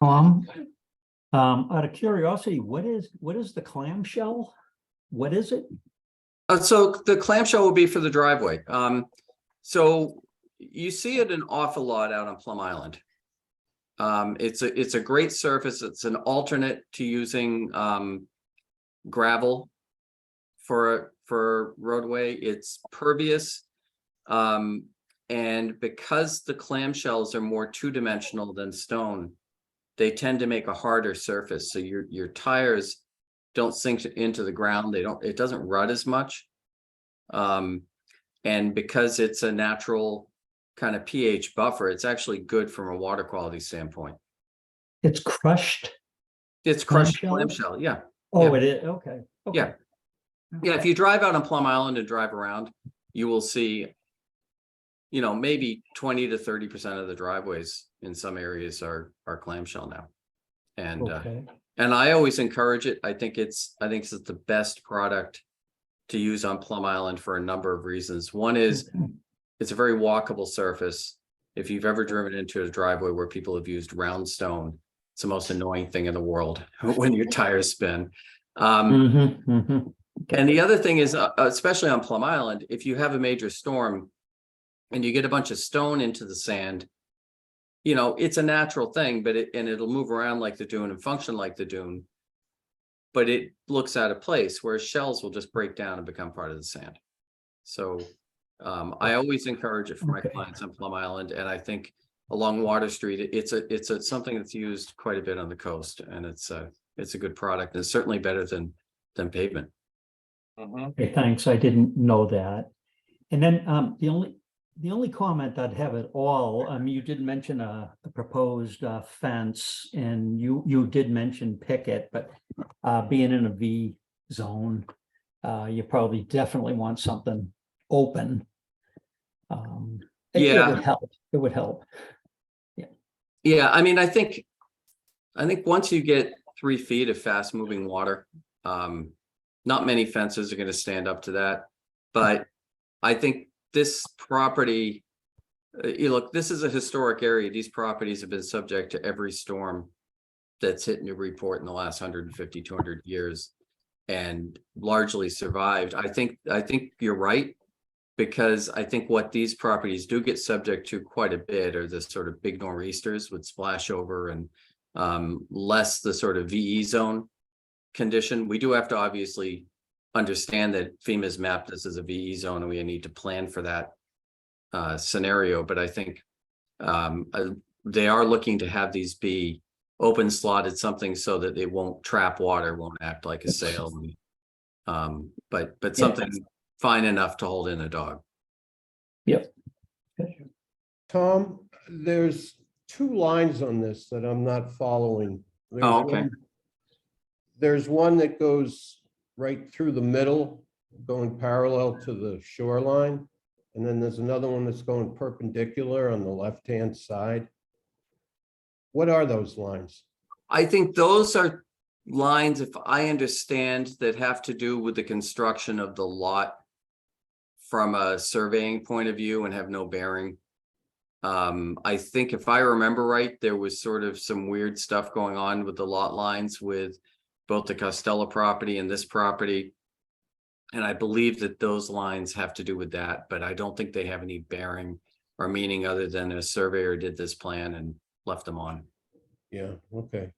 Tom, out of curiosity, what is the clamshell? What is it? So the clamshell will be for the driveway. So you see it an awful lot out on Plum Island. It's a great surface. It's an alternate to using gravel for roadway. It's pervious. And because the clamshells are more two-dimensional than stone, they tend to make a harder surface. So your tires don't sink into the ground. It doesn't rut as much. And because it's a natural kind of pH buffer, it's actually good from a water quality standpoint. It's crushed. It's crushed Clamshell? clamshell, yeah. Oh, Yeah. it is. Okay. Okay. Yeah. Yeah, if you drive out on Plum Island and drive around, you will see, maybe 20 to 30% of the driveways in some areas are clamshell now. And Okay. and I always encourage it. I think it's the best product to use on Plum Island for a number of reasons. One is Okay. it's a very walkable surface. If you've ever driven into a driveway where people have used round stone, it's the most annoying thing in the world when your tires spin. Mhm, mhm. And the other thing is, especially on Plum Island, if you have a major storm and you get a bunch of stone into the sand, it's a natural thing, but it'll move around like the dune and function like the dune, but it looks out of place, whereas shells will just break down and become part of the sand. So I always encourage it for my Okay. clients on Plum Island, and I think along Water Street, it's something that's used quite a bit on the coast, and it's a good product. It's certainly better than pavement. Okay, thanks. I didn't know that. And then the only comment I'd have at all, you did mention a proposed fence, and you did mention picket, but being in a V zone, you probably definitely want something open. It Yeah. would help. It would help. Yeah, I mean, I think once you get 3 feet of fast moving water, not many fences are going to stand up to that. But I think this property, look, this is a historic area. These properties have been subject to every storm that's hit Newburyport in the last 150, 200 years and largely survived. I think you're right, because I think what these properties do get subject to quite a bit are the sort of big nor'easters with splash over and less the sort of VE zone condition. We do have to obviously understand that FEMA's mapped this as a VE zone and we need to plan for that scenario. But I think they are looking to have these be open slotted something so that they won't trap water, won't act like a sail. But something fine enough to hold in a dog. Yep. Tom, there's 2 lines on this that I'm not following. Oh, okay. There's one that goes right through the middle, going parallel to the shoreline. And then there's another one that's going perpendicular on the left-hand side. What are those lines? I think those are lines, if I understand, that have to do with the construction of the lot from a surveying point of view and have no bearing. I think if I remember right, there was sort of some weird stuff going on with the lot lines with both the Costello property and this property. And I believe that those lines have to do with that, but I don't think they have any bearing or meaning other than a surveyor did this plan and left them on. Yeah, okay.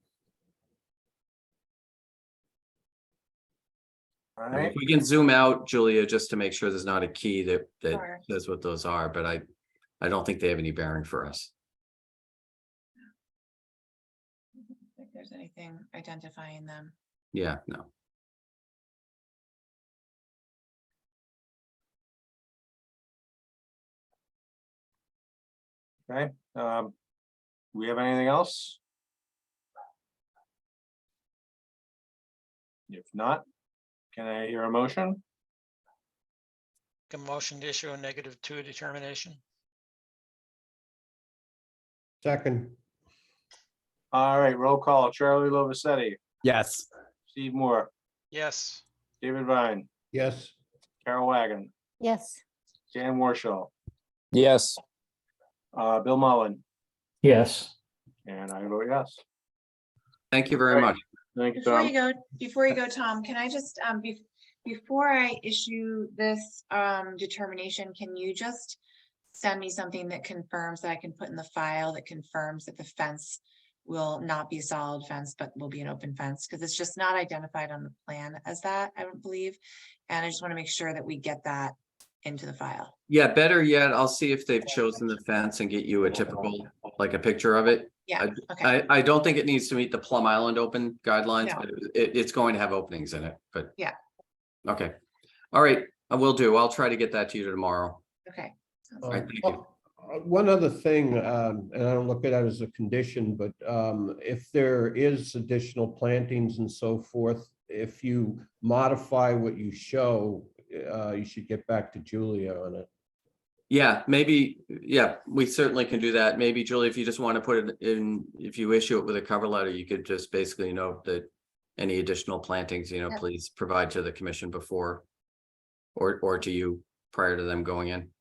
All If right, we can zoom out, Julia, just to make sure there's not a key that Sure. says what those are, but I don't think they have any bearing for us. I don't think there's anything identifying them. Yeah, no. okay. Do we have anything else? If not, can I hear a motion? A motion to issue a -2 determination. Second, All right, roll call. Charlie Lovasetti, Yes. Steve Moore, Yes. David Vine, yes. Carol Wagon, Yes, Dan Warshall, Yes. Bill Mullen, Yes. and I vote yes. Thank you very Right. much. Thank you, Before you go, Tom, can I just, before I issue this, determination, can you just send me something that confirms that I can put in the file that confirms that the fence will not be a solid fence, but will be an open fence? Because it's just not identified on the plan as that, I don't believe. And I just want to make sure that we get that into the file. Yeah, better yet, I'll see if they've chosen the fence and get you a typical, like a picture of it. Yeah, okay, I don't think it needs to meet the Plum Island open guidelines, No. but it's going to have openings in it, but. Yeah. Okay, all right, I will do. I'll try to get that to you tomorrow. okay. Sounds All good. right, thank you. One other thing, and I don't look at it as a condition, but if there is additional plantings and so forth, if you modify what you show, you should get back to Julia on it. Yeah, maybe, yeah, we certainly can do that. Maybe Julie, if you just want to put it in, if you issue it with a cover letter, you could just basically note that any additional plantings, Yep. please provide to the commission before or to you prior to them going in.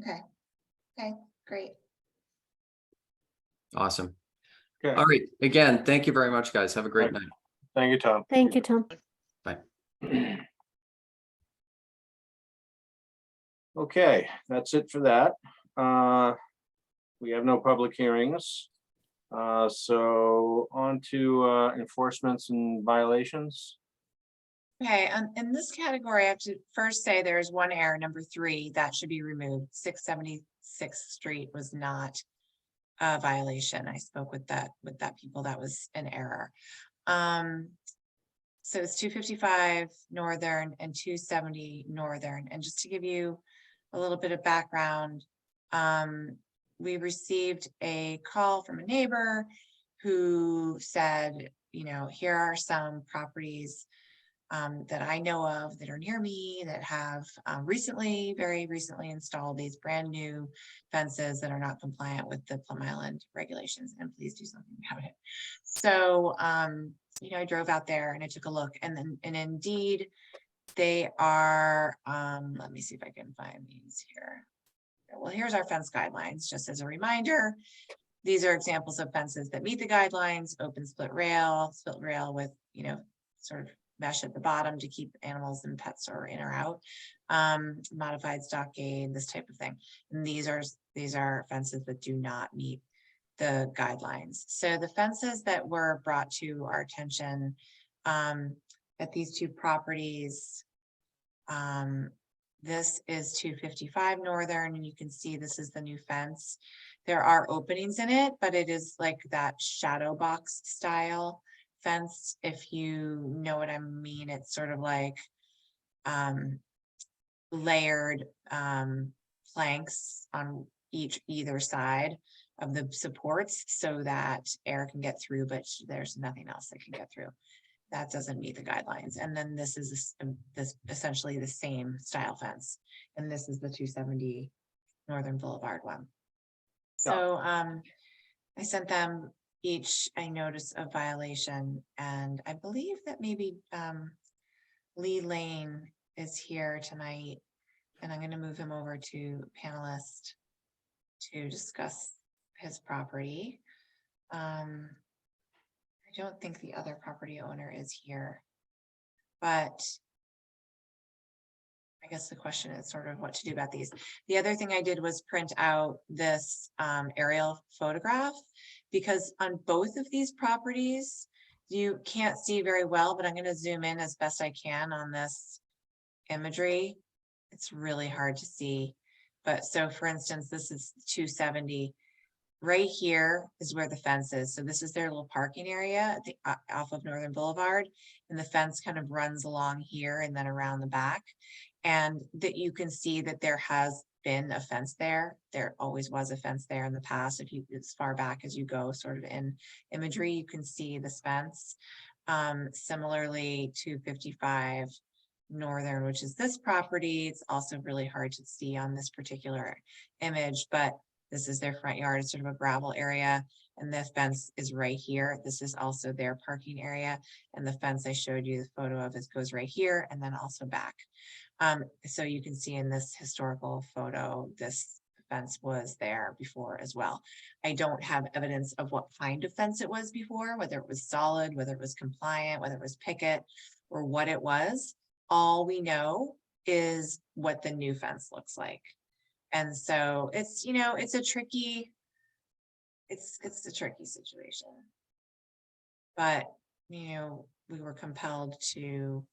Okay, okay, great. Awesome. Okay. All right, again, thank you very much, guys. Have a great night. Thank you, Tom. thank you, Tom. Okay, that's it for that. We have no public hearings. So on to enforcements and violations. Okay, in this category, I have to first say there is one error, number 3, that should be removed. 676th Street was not a violation. I spoke with that people, that was an error. So it's 255 Northern and 270 Northern. And just to give you a little bit of background, we received a call from a neighbor who said, here are some properties that I know of that are near me that have very recently installed these brand new fences that are not compliant with the Plum Island regulations, and please do something about it. So, I drove out there and I took a look, and indeed they are, let me see if I can find these here. Well, here's our fence guidelines, just as a reminder. These are examples of fences that meet the guidelines: open split rail with, sort of mesh at the bottom to keep animals and pets or in or out, modified stockade, this type of thing. And these are fences that do not meet the guidelines. So the fences that were brought to our attention at these two properties, this is 255 Northern, and you can see this is the new fence. There are openings in it, but it is like that shadow box style fence, if you know what I mean. It's sort of like layered planks on either side of the supports so that air can get through, but there's nothing else that can get through. That doesn't meet the guidelines. And then this is this essentially the same style fence, and this is the 270 Northern Boulevard one. So I sent them each a notice of violation, and I believe that maybe Lee Lane is here tonight, and I'm going to move him over to panelist to discuss his property. I don't think the other property owner is here, but I guess the question is sort of what to do about these. The other thing I did was print out this aerial photograph, because on both of these properties, you can't see very well, but I'm going to zoom in as best I can on this imagery. It's really hard to see. But so for instance, this is 270. Right here is where the fence is. So this is their little parking area off of Northern Boulevard. And the fence kind of runs along here and then around the back. And that you can see that there has been a fence there. There always was a fence there in the past. If you, as far back as you go sort of in imagery, you can see this fence. Similarly to 55 Northern, which is this property. It's also really hard to see on this particular image, but This is their front yard. It's sort of a gravel area. And the fence is right here. This is also their parking area. And the fence I showed you the photo of goes right here and then also back. So you can see in this historical photo, this fence was there before as well. I don't have evidence of what kind of fence it was before, whether it was solid, whether it was compliant, whether it was picket, or what it was. All we know is what the new fence looks like. And so it's, it's a tricky situation. But, we were compelled to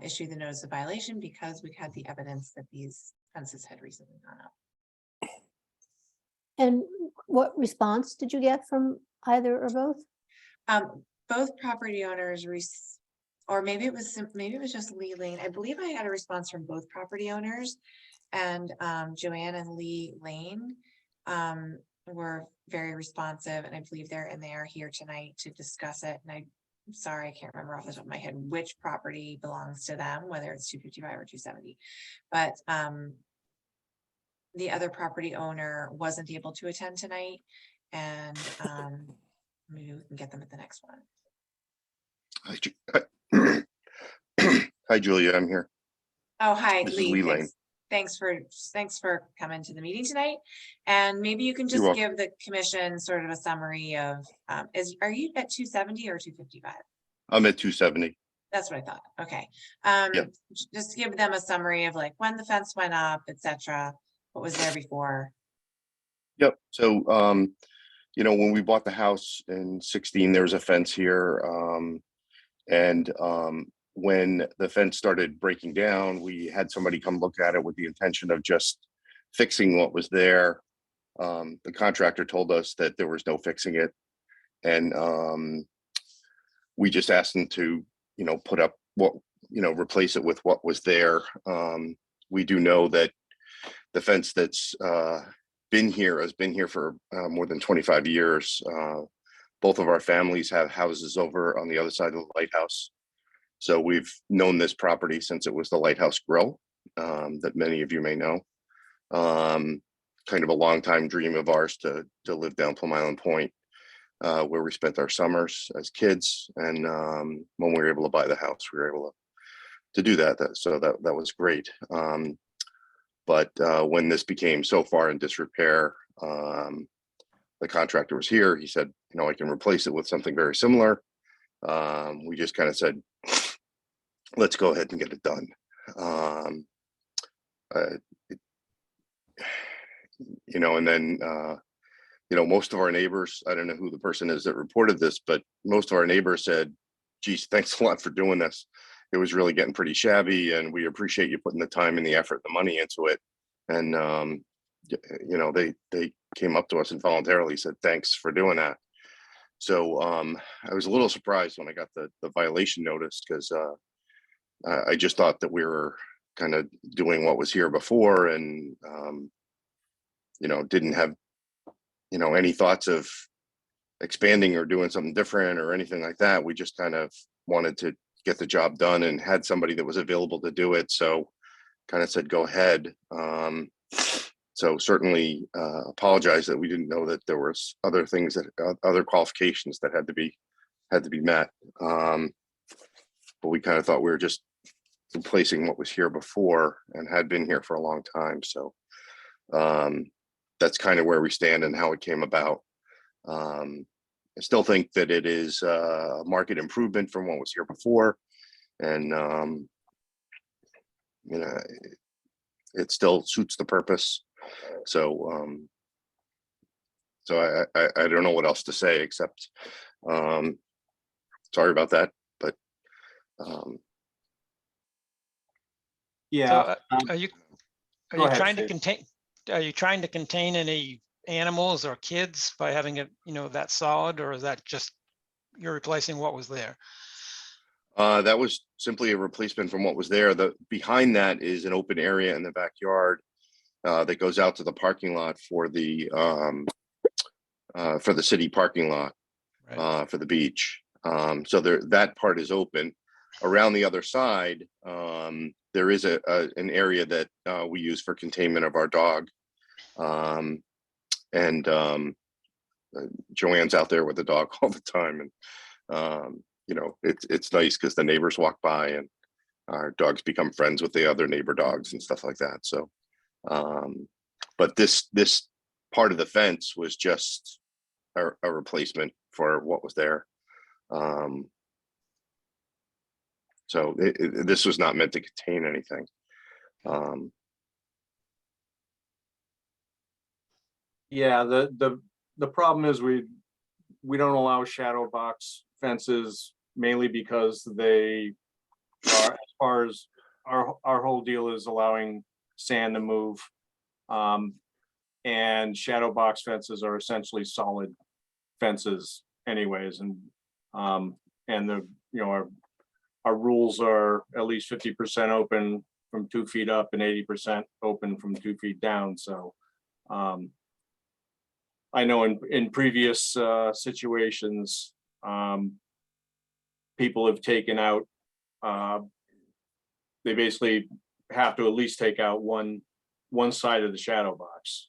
issue the notice of violation because we had the evidence that these fences had recently gone up. And what response did you get from either or both? Both property owners, or maybe it was just Lee Lane. I believe I had a response from both property owners, and Joanne and Lee Lane were very responsive, and I believe they are here tonight to discuss it. And I'm sorry, I can't remember off the top of my head which property belongs to them, whether it's 255 or 270. But the other property owner wasn't able to attend tonight, and maybe we can get them at the next one. Hi, Julia, I'm here. Oh, hi, This is Lee. Lee Lane. Thanks for coming to the meeting tonight. And maybe you can You're just welcome. give the commission sort of a summary of, are you at 270 or 255? I'm at 270. That's what I thought. Okay. Yep. Just give them a summary of like when the fence went up, etc. What was there before? Yep. So, when we bought the house in 16, there was a fence here. And when the fence started breaking down, we had somebody come look at it with the intention of just fixing what was there. The contractor told us that there was no fixing it. And we just asked them to, put up replace it with what was there. We do know that the fence that's has been here for more than 25 years. Both of our families have houses over on the other side of the lighthouse. So we've known this property since it was the Lighthouse Grill, that many of you may know. Kind of a long time dream of ours to live down Plum Island Point, where we spent our summers as kids. And when we were able to buy the house, we were able to do that. So that was great. But when this became so far in disrepair, the contractor was here. He said, I can replace it with something very similar. We just kind of said, let's go ahead and get it done. And then, most of our neighbors, I don't know who the person is that reported this, but most of our neighbors said, geez, thanks a lot for doing this. It was really getting pretty shabby, and we appreciate you putting the time and the effort, the money into it. And, they came up to us and voluntarily said, thanks for doing that. So I was a little surprised when I got the violation notice, because I just thought that we were kind of doing what was here before, and, didn't have, any thoughts of expanding or doing something different or anything like that. We just kind of wanted to get the job done and had somebody that was available to do it. So kind of said, go ahead. So certainly apologize that we didn't know that there was other things other qualifications that had to be met. But we kind of thought we were just replacing what was here before and had been here for a long time. So that's kind of where we stand and how it came about. I still think that it is a market improvement from what was here before. And, it still suits the purpose. So, I don't know what else to say except, sorry about that, but, Yeah. So are you go ahead, trying to Steve. contain any animals or kids by having it, that solid, or is that just you're replacing what was there? that was simply a replacement from what was there. Behind that is an open area in the backyard that goes out to the parking lot for the city parking lot, Right. for the beach. So that part is open. Around the other side, there is an area that we use for containment of our dog. And Joanne's out there with the dog all the time, and you know, it's nice because the neighbors walk by and our dogs become friends with the other neighbor dogs and stuff like that. So, but this part of the fence was just a replacement for what was there. So this was not meant to contain anything. Yeah, the problem is we don't allow shadow box fences mainly because they are, as far as our whole deal is allowing sand to move. And shadow box fences are essentially solid fences anyways, and the, you know, our rules are at least 50% open from 2 feet up and 80% open from 2 feet down. So I know in previous situations, people have taken out, they basically have to at least take out one side of the shadow box.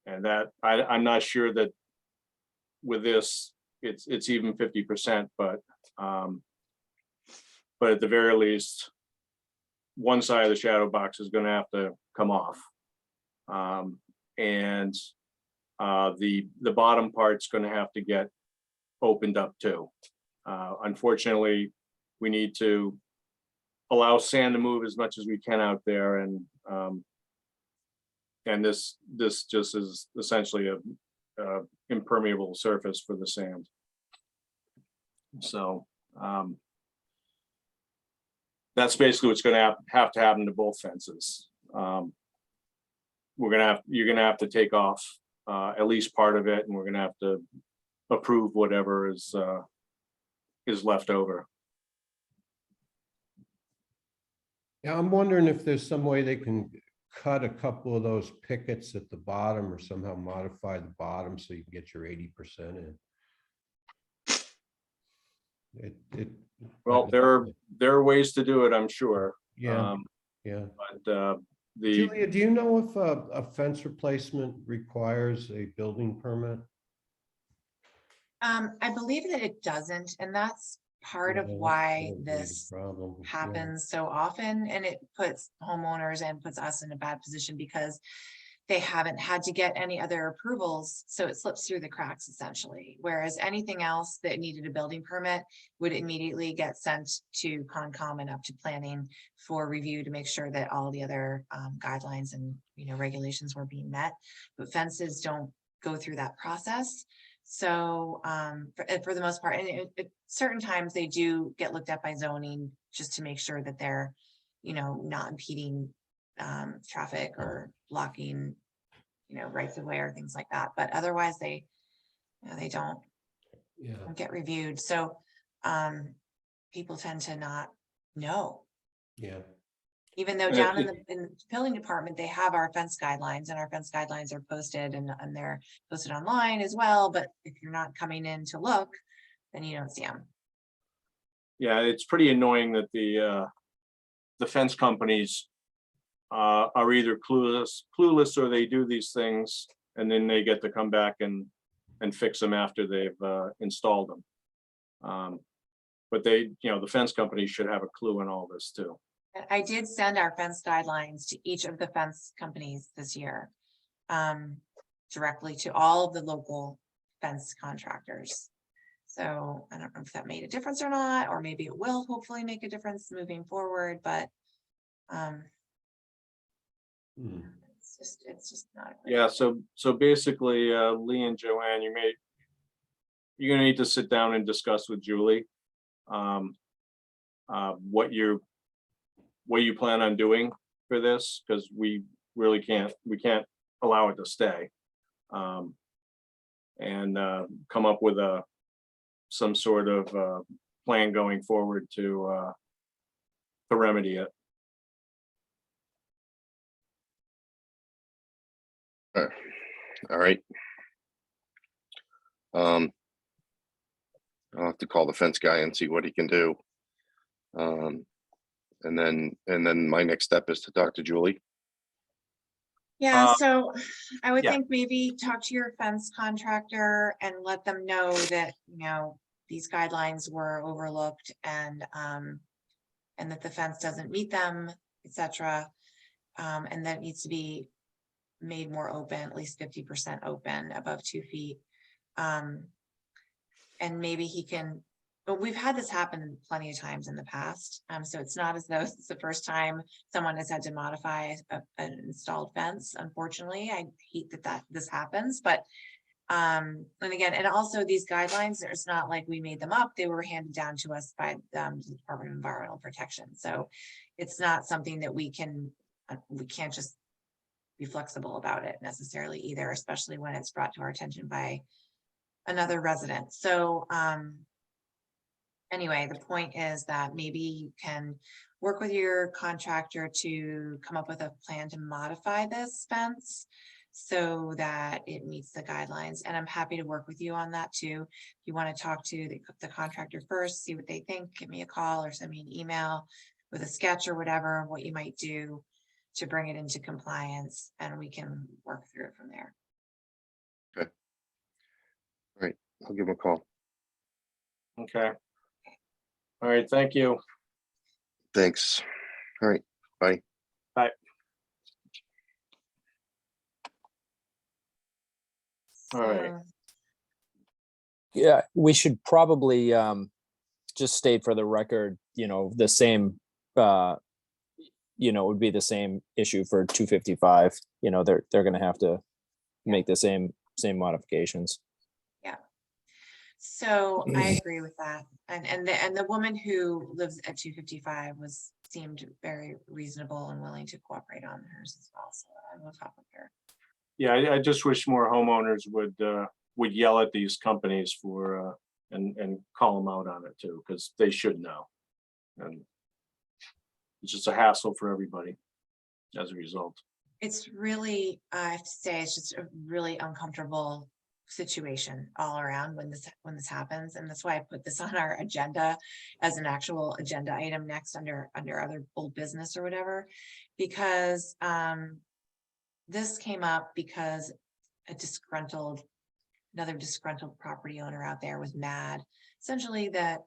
And that I'm not sure that with this, it's even 50%, but at the very least, one side of the shadow box is going to have to come off. And the bottom part's going to have to get opened up too. Unfortunately, we need to allow sand to move as much as we can out there, and this just is essentially a impermeable surface for the sand. So that's basically what's going to have to happen to both fences. You're gonna have to take off at least part of it, and we're gonna have to approve whatever is left over. Yeah, I'm wondering if there's some way they can cut a couple of those pickets at the bottom or somehow modify the bottom so you can get your 80% in. Well, there are ways to do it, I'm sure. Yeah, yeah. But Julia, do you know if a fence replacement requires a building permit? I believe that it doesn't, and that's part of Yeah, why that's this the problem. Yeah. happens so often, and it puts homeowners and puts us in a bad position because they haven't had to get any other approvals, so it slips through the cracks essentially. Whereas anything else that needed a building permit would immediately get sent to Concom and up to planning for review to make sure that all the other guidelines and regulations were being met. But fences don't go through that process. So for the most part, and certain times they do get looked at by zoning just to make sure that they're not impeding traffic or blocking rights of way or things like that, but otherwise they don't get reviewed. So people tend to not know, even though down in the building department they have our fence guidelines, and our fence guidelines are posted and they're posted online as well, but if you're not coming in to look, then you don't see them. Yeah, it's pretty annoying that the fence companies are either clueless or they do these things and then they get to come back and fix them after they've installed them. But the fence companies should have a clue in all this too. I did send our fence guidelines to each of the fence companies this year, directly to all of the local fence contractors. So I don't know if that made a difference or not, or maybe it will hopefully make a difference moving forward, but it's just not. Yeah, so basically, Lee and Joanne, you're gonna need to sit down and discuss with Julie what you plan on doing for this, because we really can't allow it to stay, and come up with some sort of plan going forward to remedy it. All right. I'll have to call the fence guy and see what he can do. And then my next step is to talk to Julie. Yeah, Uh, so I would yeah. think maybe talk to your fence contractor and let them know that, these guidelines were overlooked and that the fence doesn't meet them, etc. And that it needs to be made more open, at least 50% open, above 2 feet. And maybe he can, but we've had this happen plenty of times in the past. So it's not as though it's the first time someone has had to modify an installed fence. Unfortunately, I hate that this happens, but and again, and also these guidelines, it's not like we made them up. They were handed down to us by the Department of Environmental Protection. So it's not something that we can't just be flexible about it necessarily either, especially when it's brought to our attention by another resident. So anyway, the point is that maybe you can work with your contractor to come up with a plan to modify this fence so that it meets the guidelines. And I'm happy to work with you on that too. If you want to talk to the contractor first, see what they think, give me a call or send me an email with a sketch or whatever, what you might do to bring it into compliance, and we can work through it from there. Okay. All right, I'll give him a call. Okay. All right, thank you. Thanks. All right, bye. Bye. All right. So, Yeah, we should probably just state for the record, the same, it would be the same issue for 255. They're going to have to make the same modifications. So I agree with that. And the woman who lives at 255 seemed very reasonable and willing to cooperate on hers as well. So I will talk with her. Yeah, I just wish more homeowners would yell at these companies for and call them out on it too, because they should know. And it's just a hassle for everybody as a result. It's really, I have to say, it's just a really uncomfortable situation all around when this happens. And that's why I put this on our agenda as an actual agenda item next under other old business or whatever, because this came up because another disgruntled property owner out there was mad, essentially, that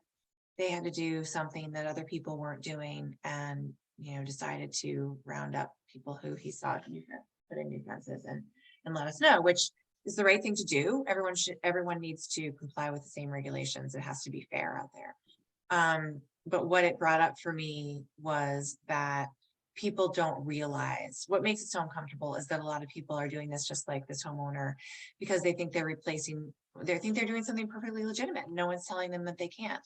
they had to do something that other people weren't doing, and decided to round up people who he saw put in new fences and let us know, which is the right thing to do. Everyone needs to comply with the same regulations. It has to be fair out there. But what it brought up for me was that people don't realize what makes it so uncomfortable is that a lot of people are doing this just like this homeowner, because they think they're doing something perfectly legitimate. No one's telling them that they can't.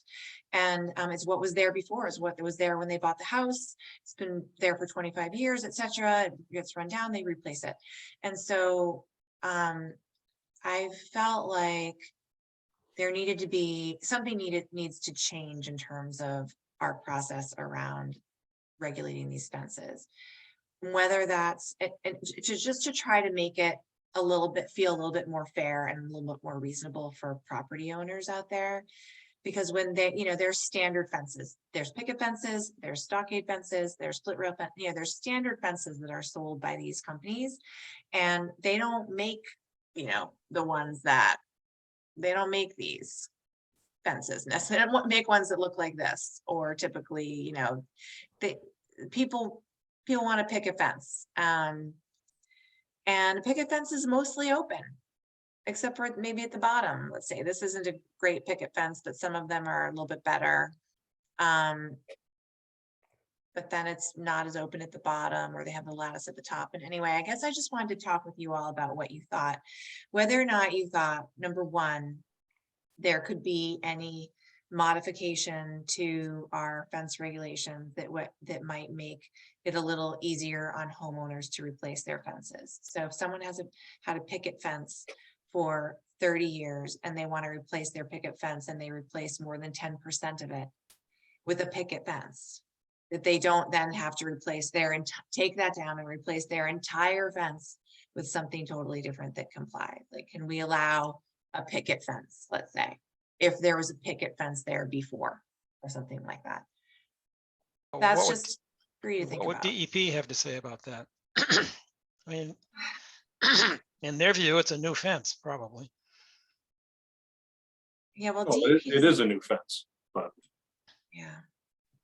And it's what was there before is what was there when they bought the house. It's been there for 25 years, etc. It gets run down, they replace it. And so I felt like there needed to be something needs to change in terms of our process around regulating these fences, whether that's just to try to make it feel a little bit more fair and a little bit more reasonable for property owners out there. Because when there's standard fences, there's picket fences, there's stockade fences, there's split rail fence, there's standard fences that are sold by these companies, and they don't make the ones that they don't make these fences necessarily. They don't make ones that look like this, or typically, people want a picket fence, and a picket fence is mostly open, except for maybe at the bottom. Let's say this isn't a great picket fence, but some of them are a little bit better. But then it's not as open at the bottom, or they have the lattice at the top. And anyway, I guess I just wanted to talk with you all about what you thought, whether or not you thought, number one, there could be any modification to our fence regulations that might make it a little easier on homeowners to replace their fences. So if someone had a picket fence for 30 years and they want to replace their picket fence, and they replace more than 10% of it with a picket fence, that they don't then have to replace take that down and replace their entire fence with something totally different that complies. Like, can we allow a picket fence, let's say, if there was a picket fence there before, or something like that? That's just for you to think about. What would DEP have to say about that? I mean, in their view, it's a new fence, probably. Yeah, well, Well, DEP it is a new fence, but yeah,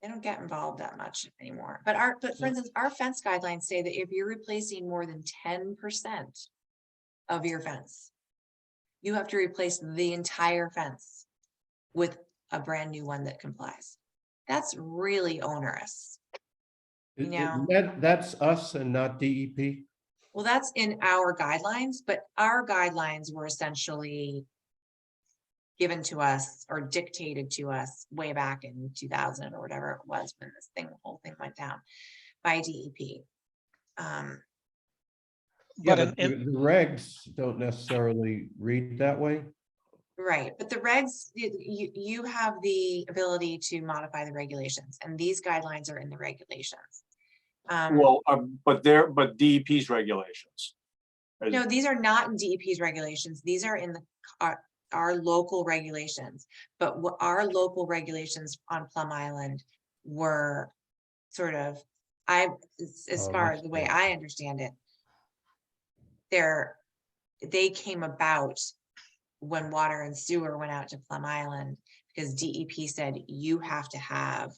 they don't get involved that much anymore. But for Yeah. instance, our fence guidelines say that if you're replacing more than 10% of your fence, you have to replace the entire fence with a brand new one that complies. That's really onerous. You know, That's us and not E DEP. well, that's in our guidelines, but our guidelines were essentially given to us or dictated to us way back in 2000 or whatever it was when the whole thing went down by DEP. Yeah, But but the regs don't necessarily read that way. Right, but the regs, you have the ability to modify the regulations, and these guidelines are in the regulations. well, but DEP's regulations. No, these are not in DEP's regulations. These are in our local regulations. But what our local regulations on Plum Island were sort of, as Oh, far that's as the way good. I understand it, they came about when water and sewer went out to Plum Island, because DEP said you have to have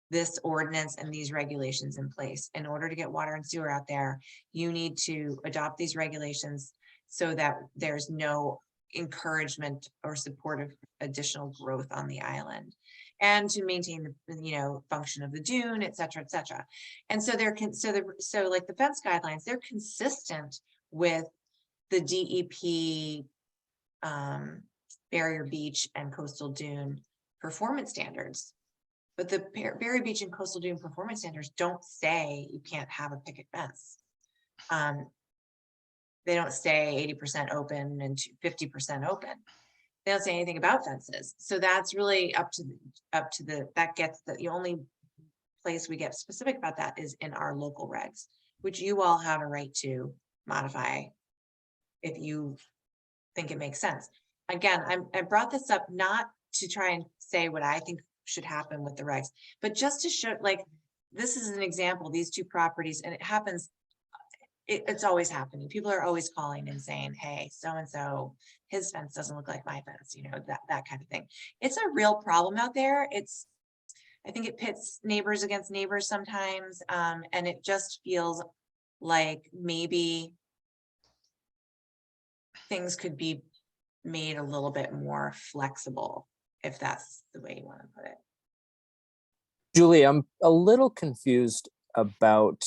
this ordinance and these regulations in place. In order to get water and sewer out there, you need to adopt these regulations so that there's no encouragement or support of additional growth on the island, and to maintain the function of the dune, et cetera, et cetera. And so so like the fence guidelines, they're consistent with the DEP barrier beach and coastal dune performance standards. But the barrier beach and coastal dune performance standards don't say you can't have a picket fence. They don't say 80% open and 50% open. They don't say anything about fences. So that's really up to the only place we get specific about that is in our local regs, which you all have a right to modify if you think it makes sense. Again, I brought this up not to try and say what I think should happen with the regs, but just to show, like, this is an example, these two properties, and it happens, it's always happening. People are always calling and saying, hey, so-and-so, his fence doesn't look like my fence, that kind of thing. It's a real problem out there. I think it pits neighbors against neighbors sometimes, and it just feels like maybe things could be made a little bit more flexible, if that's the way you want to put it. Julie, I'm a little confused about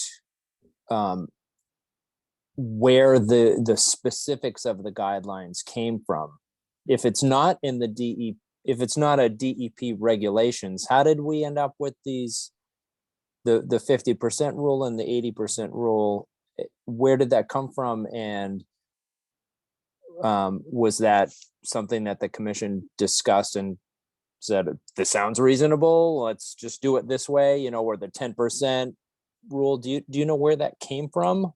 where the specifics of the guidelines came from. If it's not in the if it's not a DEP regulations, how did we end up with these, the 50% rule and the 80% rule? Where did that come from? And was that something that the commission discussed and said, this sounds reasonable, let's just do it this way, or the 10% rule? Do you know where that came from?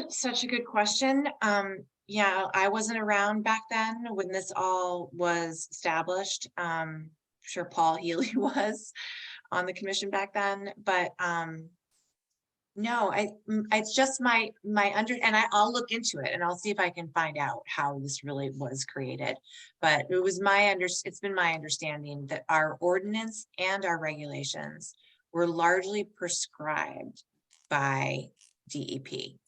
Such a good question. Yeah, I wasn't around back then when this all was established. I'm sure Paul Healy was on the commission back then, but no, it's just my and I'll look into it and I'll see if I can find out how this really was created. But it was it's been my understanding that our ordinance and our regulations were largely prescribed by DEP.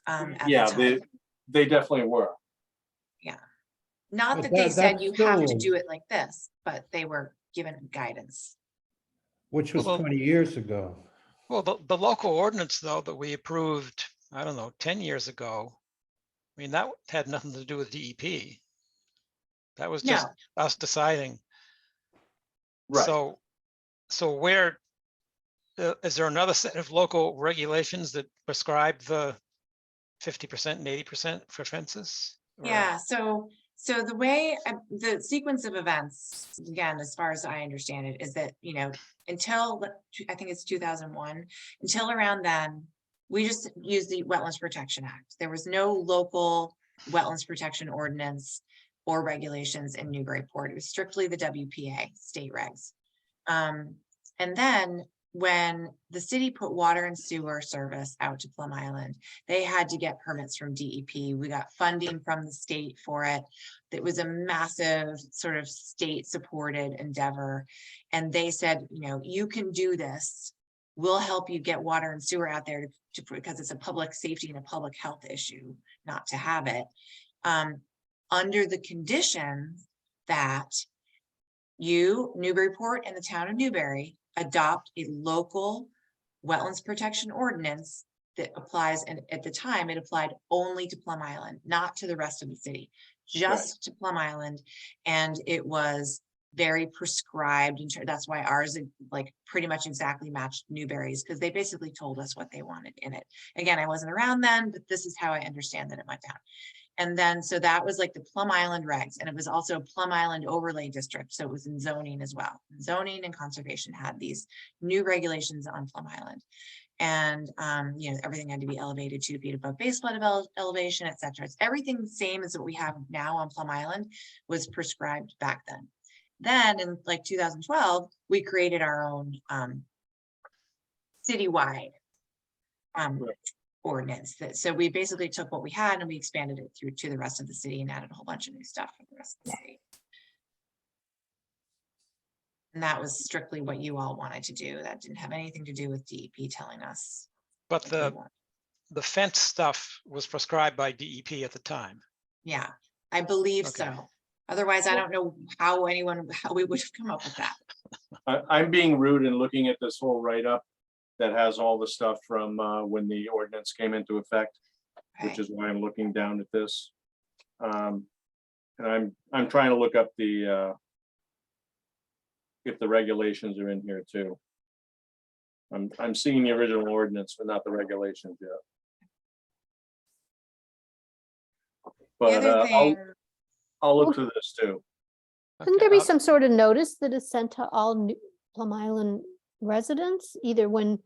At Yeah, the time. they definitely were. Yeah, not But that they said that's you have to still- do it like this, but they were given guidance. Which was Well, 20 years ago. Well, the local ordinance, though, that we approved, I don't know, 10 years ago, I mean, that had nothing to do with DEP. That was just No, us deciding. Right. So where, is there another set of local regulations that prescribe the 50% and 80% for fences? Or- yeah, so the way the sequence of events, again, as far as I understand it, is that until I think it's 2001, until around then, we just used the Wetlands Protection Act. There was no local wetlands protection ordinance or regulations in Newburyport. It was strictly the WPA state regs. And then when the city put water and sewer service out to Plum Island, they had to get permits from DEP. We got funding from the state for it. It was a massive sort of state supported endeavor. And they said, you know, you can do this. We'll help you get water and sewer out there because it's a public safety and a public health issue not to have it. Under the condition that you, Newburyport, and the town of Newbury adopt a local wetlands protection ordinance that applies, and at the time it applied only to Plum Island, not to the rest of the city, just to Plum Island. And it was very prescribed, and that's why ours like pretty much exactly matched Newbury's, because they basically told us what they wanted in it. Again, I wasn't around then, but this is how I understand that it went down. And then, so that was like the Plum Island regs, and it was also Plum Island overlay district. So it was in zoning as well. Zoning and conservation had these new regulations on Plum Island. And, you know, everything had to be elevated 2 feet above base flood elevation, et cetera. It's everything the same as what we have now on Plum Island was prescribed back then. Then in like 2012, we created our own citywide ordinance. So we basically took what we had and we expanded it through to the rest of the city and added a whole bunch of new stuff for the rest of the city. And that was strictly what you all wanted to do. That didn't have anything to do with DEP telling us. But what they want. the fence stuff was prescribed by DEP at the time. Yeah, I believe Okay. so. Otherwise, I don't know how we would have come up with that. I'm being rude and looking at this whole write-up that has all the stuff from when the ordinance came into effect, which Okay. is why I'm looking down at this. And I'm trying to look up the if the regulations are in here too. I'm seeing the original ordinance, but not the regulations yet. The But other thing, I'll look through this too. Shouldn't there be some sort of notice that is sent to all Plum Island residents, either when,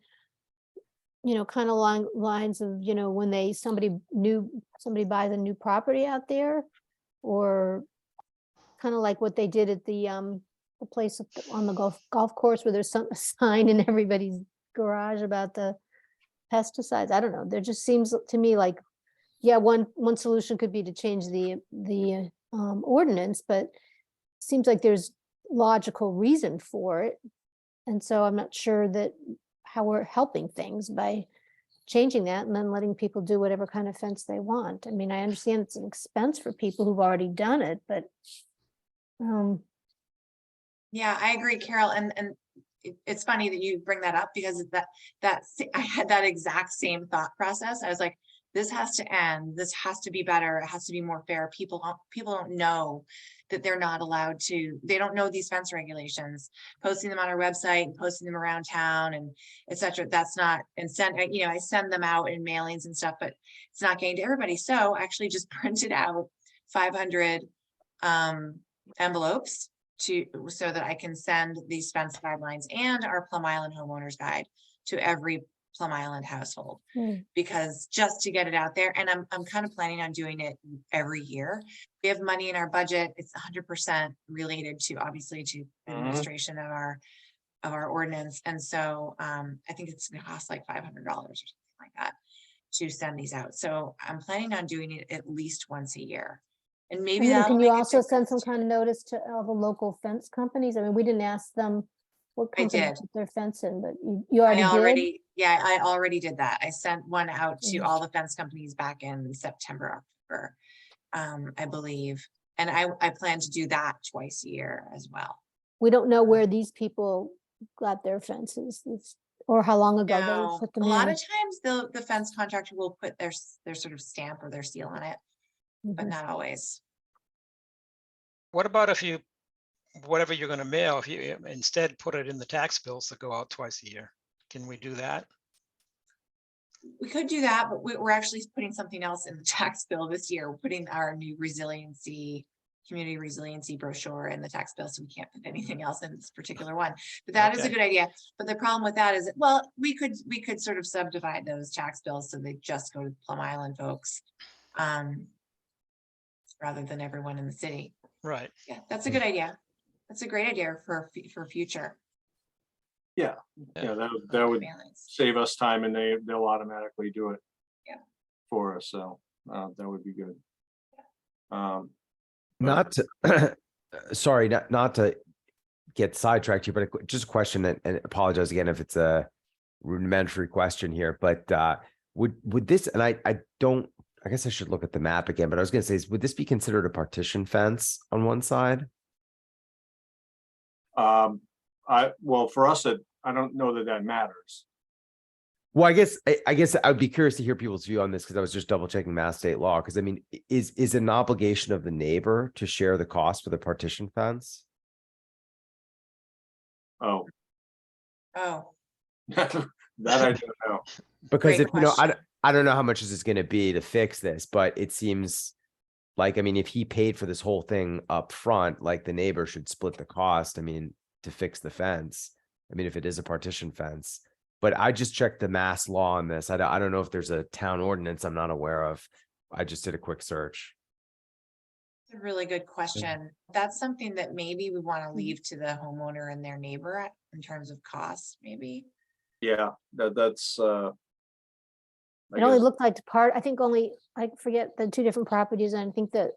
you know, kind of along lines of, you know, when somebody buys a new property out there, or kind of like what they did at the place on the golf course where there's a sign in everybody's garage about the pesticides. I don't know. There just seems to me like, yeah, one solution could be to change the ordinance, but seems like there's logical reason for it. And so I'm not sure that how we're helping things by changing that and then letting people do whatever kind of fence they want. I mean, I understand it's an expense for people who've already done it, but yeah, I agree, Carol. And it's funny that you bring that up, because I had that exact same thought process. I was like, this has to end. This has to be better. It has to be more fair. People don't know that they're not allowed to. They don't know these fence regulations. Posting them on our website, posting them around town, and etc. That's not, and I send them out in mailings and stuff, but it's not getting to everybody. So I actually just printed out 500 envelopes so that I can send these fence guidelines and our Plum Island homeowners guide to every Plum Island household, because just to get it out there. And I'm kind of planning on doing it every year. We have money in our budget. It's 100% related to, obviously, to the administration of our ordinance. And so I think it's gonna cost like $500 or something like that to send these out. So I'm planning on doing it at least once a year. And maybe that can you also send some kind of notice to all the local fence companies? I mean, we didn't ask them what I company did. put their fence in, but you already did? Yeah, I already did that. I sent one out to all the fence companies back in September, October, I believe. And I plan to do that twice a year as well. We don't know where these people got their fences, or how long ago No, they put them a in. lot of times the fence contractor will put their sort of stamp or their seal on it, but Mhm. not always. What about if whatever you're going to mail, if you instead put it in the tax bills that go out twice a year? Can we do that? We could do that, but we're actually putting something else in the tax bill this year. We're putting our new community resiliency brochure in the tax bill, so we can't put anything else in this particular one. But that is a good idea. But the problem with that is, well, we could sort of subdivide those tax bills so they just go to Plum Island folks, rather than everyone in the city. Right. Yeah, that's a good idea. That's a great idea for future. Yeah, Yeah. that would Families. save us time and they'll automatically do it. Yeah. For us, so, that would be good. But- Not to, sorry, not to get sidetracked here, but just a question, and apologize again if it's a rudimentary question here, but would this, and I don't, I guess I should look at the map again, but I was gonna say, would this be considered a partition fence on one side? Well, for us, I don't know that matters. Well, I guess I would be curious to hear people's view on this because I was just double checking Mass state law. Because I mean, is it an obligation of the neighbor to share the cost for the partition fence? Oh, Oh, that I don't know. Because Great if you know, question. I don't know how much this is going to be to fix this, but it seems like, I mean, if he paid for this whole thing up front, like the neighbor should split the cost. I mean, to fix the fence. I mean, if it is a partition fence. But I just checked the Mass law on this. I don't know if there's a town ordinance I'm not aware of. I just did a quick search. it's a really good question. That's something that maybe we want to leave to the homeowner and their neighbor in terms of cost, maybe. Yeah, that's, I It only guess- looked like I think only, I forget the two different properties, and I think that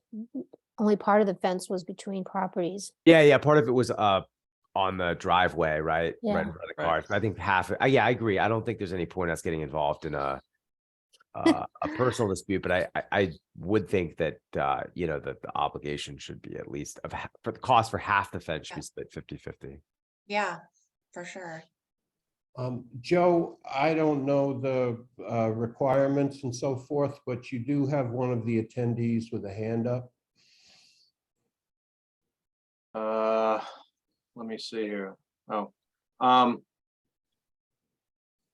only part of the fence was between properties. Yeah. Part of it was on the driveway, right? Yeah. Right in front of the Right. cars. I think half, yeah, I agree. I don't think there's any point us getting involved in a personal dispute, but I would think that you know, that the obligation should be at least for the cost for half the fence should be split 50-50. Yeah, for sure. Joe, I don't know the requirements and so forth, but you do have one of the attendees with a hand up. Let me see here. Oh,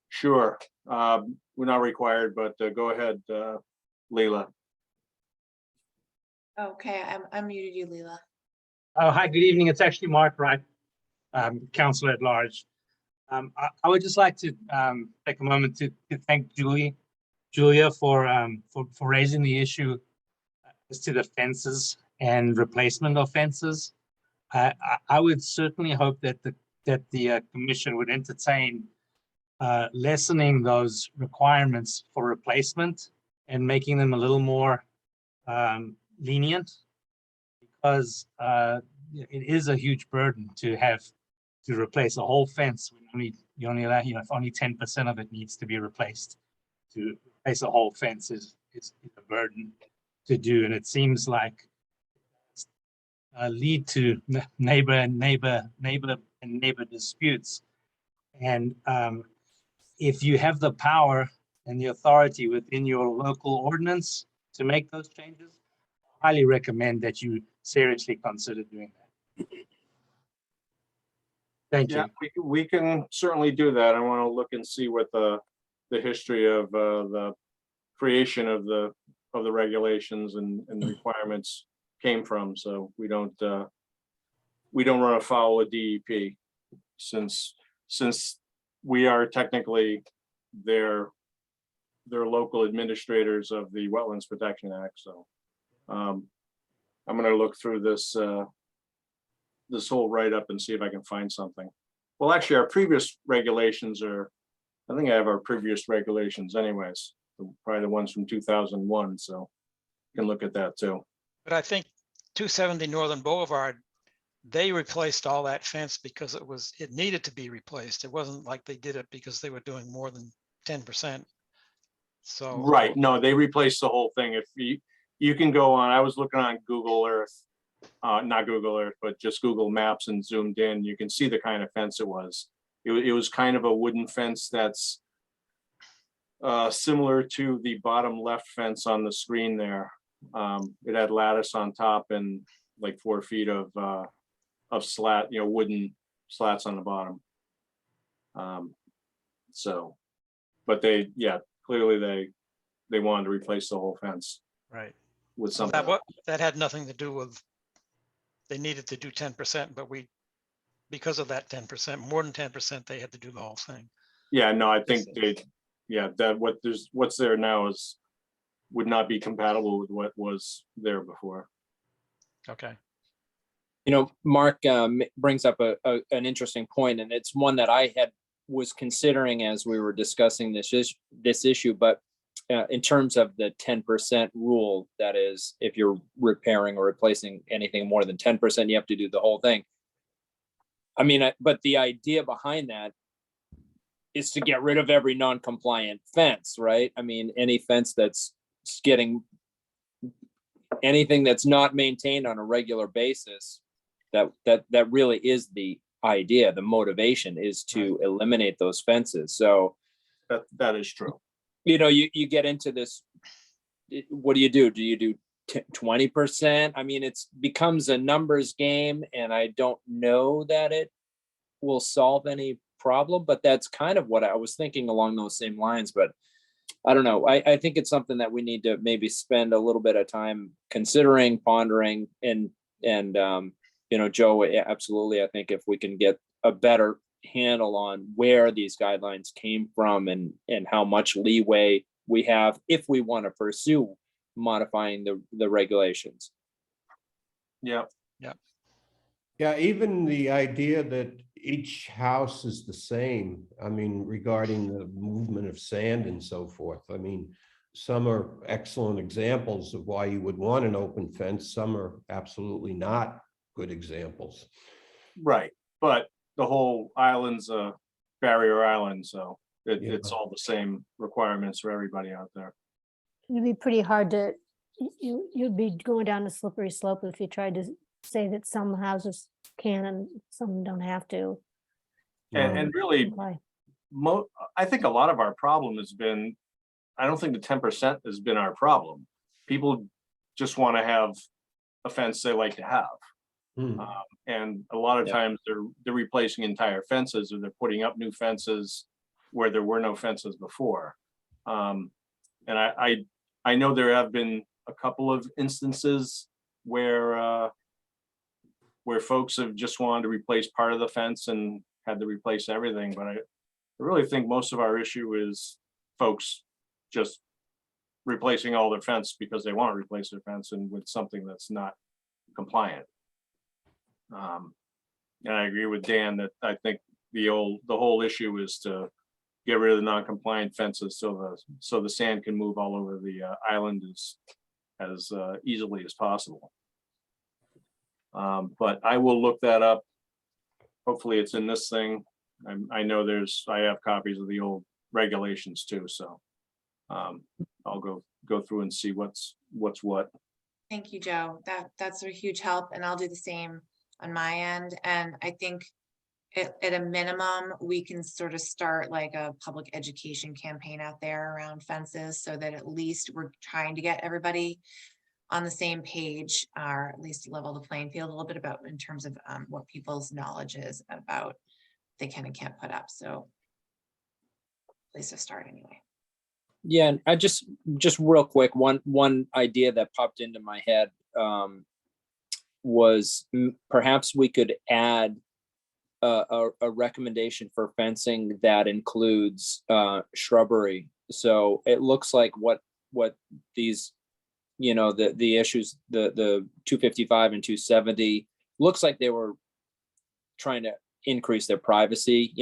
sure. We're not required, but go ahead, Leila. Okay, I'm muted you, Leila. Oh, hi, good evening. It's actually Mark Wright, Councillor at Large. I would just like to take a moment to thank Julia for raising the issue as to the fences and replacement of fences. I would certainly hope that the commission would entertain lessening those requirements for replacement and making them a little more lenient, because it is a huge burden to have to replace a whole fence when you only allow, if only 10% of it needs to be replaced. To replace a whole fence is a burden to do, and it seems like lead to neighbor disputes. And if you have the power and the authority within your local ordinance to make those changes, I highly recommend that you seriously consider doing that. Thank you. Yeah, we can certainly do that. I want to look and see what the history of the creation of the regulations and the requirements came from. So we don't run afoul of DEP since we are technically their local administrators of the Wetlands Protection Act. So I'm going to look through this this whole write-up and see if I can find something. Well, actually, our previous regulations I think I have our previous regulations anyways, probably the ones from 2001. So you can look at that too. But I think 270 Northern Boulevard, they replaced all that fence because it needed to be replaced. It wasn't like they did it because they were doing more than 10%. So. Right, no, they replaced the whole thing. If you can go on, I was looking on Google Earth, not Google Earth, but just Google Maps and zoomed in, you can see the kind of fence it was. It was kind of a wooden fence that's similar to the bottom left fence on the screen there. It had lattice on top and like 4 feet of slat, wooden slats on the bottom. So, but clearly they wanted to replace the whole fence Right. with So something. that had nothing to do with, they needed to do 10%, but because of that 10%, more than 10%, they had to do the whole thing. Yeah, no, I think what's there now would not be compatible with what was there before. Okay. Mark brings up an interesting point, and it's one that I was considering as we were discussing this issue. But in terms of the 10% rule, that is, if you're repairing or replacing anything more than 10%, you have to do the whole thing. I mean, but the idea behind that is to get rid of every non-compliant fence, right? I mean, any fence that's getting anything that's not maintained on a regular basis, that really is the idea. The motivation is to eliminate those fences. So That is true. you get into this. What do? Do you do 20%? I mean, it's becomes a numbers game, and I don't know that it will solve any problem, but that's kind of what I was thinking along those same lines. But I don't know. I think it's something that we need to maybe spend a little bit of time considering, pondering, and Joe, absolutely. I think if we can get a better handle on where these guidelines came from and how much leeway we have if we want to pursue modifying the regulations. Yeah. Yeah, even the idea that each house is the same, I mean, regarding the movement of sand and so forth. I mean, some are excellent examples of why you would want an open fence. Some are absolutely not good examples. Right. But the whole island's a barrier island, so it's all the same requirements for everybody out there. It'd be pretty hard to, you'd be going down a slippery slope if you tried to say that some houses can and some don't have to. And really, comply. I think a lot of our problem has been, I don't think the 10% has been our problem. People just want to have a fence they like to have. And a lot of times they're replacing entire fences, or they're putting up new fences where there were no fences before. And I know there have been a couple of instances where folks have just wanted to replace part of the fence and had to replace everything. But I really think most of our issue is folks just replacing all their fence because they want to replace their fence and with something that's not compliant. And I agree with Dan that I think the whole issue is to get rid of the non-compliant fences so the sand can move all over the island as easily as possible. But I will look that up. Hopefully it's in this thing. I know I have copies of the old regulations too, so I'll go through and see what's what. Thank you, Joe. That's a huge help, and I'll do the same on my end. And I think at a minimum, we can sort of start like a public education campaign out there around fences, so that at least we're trying to get everybody on the same page, or at least level the playing field a little bit about in terms of what people's knowledge is about they can and can't put up. So at least a start anyway. Yeah, and I just real quick, one idea that popped into my head was perhaps we could add a recommendation for fencing that includes shrubbery. So it looks like what these, the issues, the 255 and 270 looks like they were trying to increase their privacy,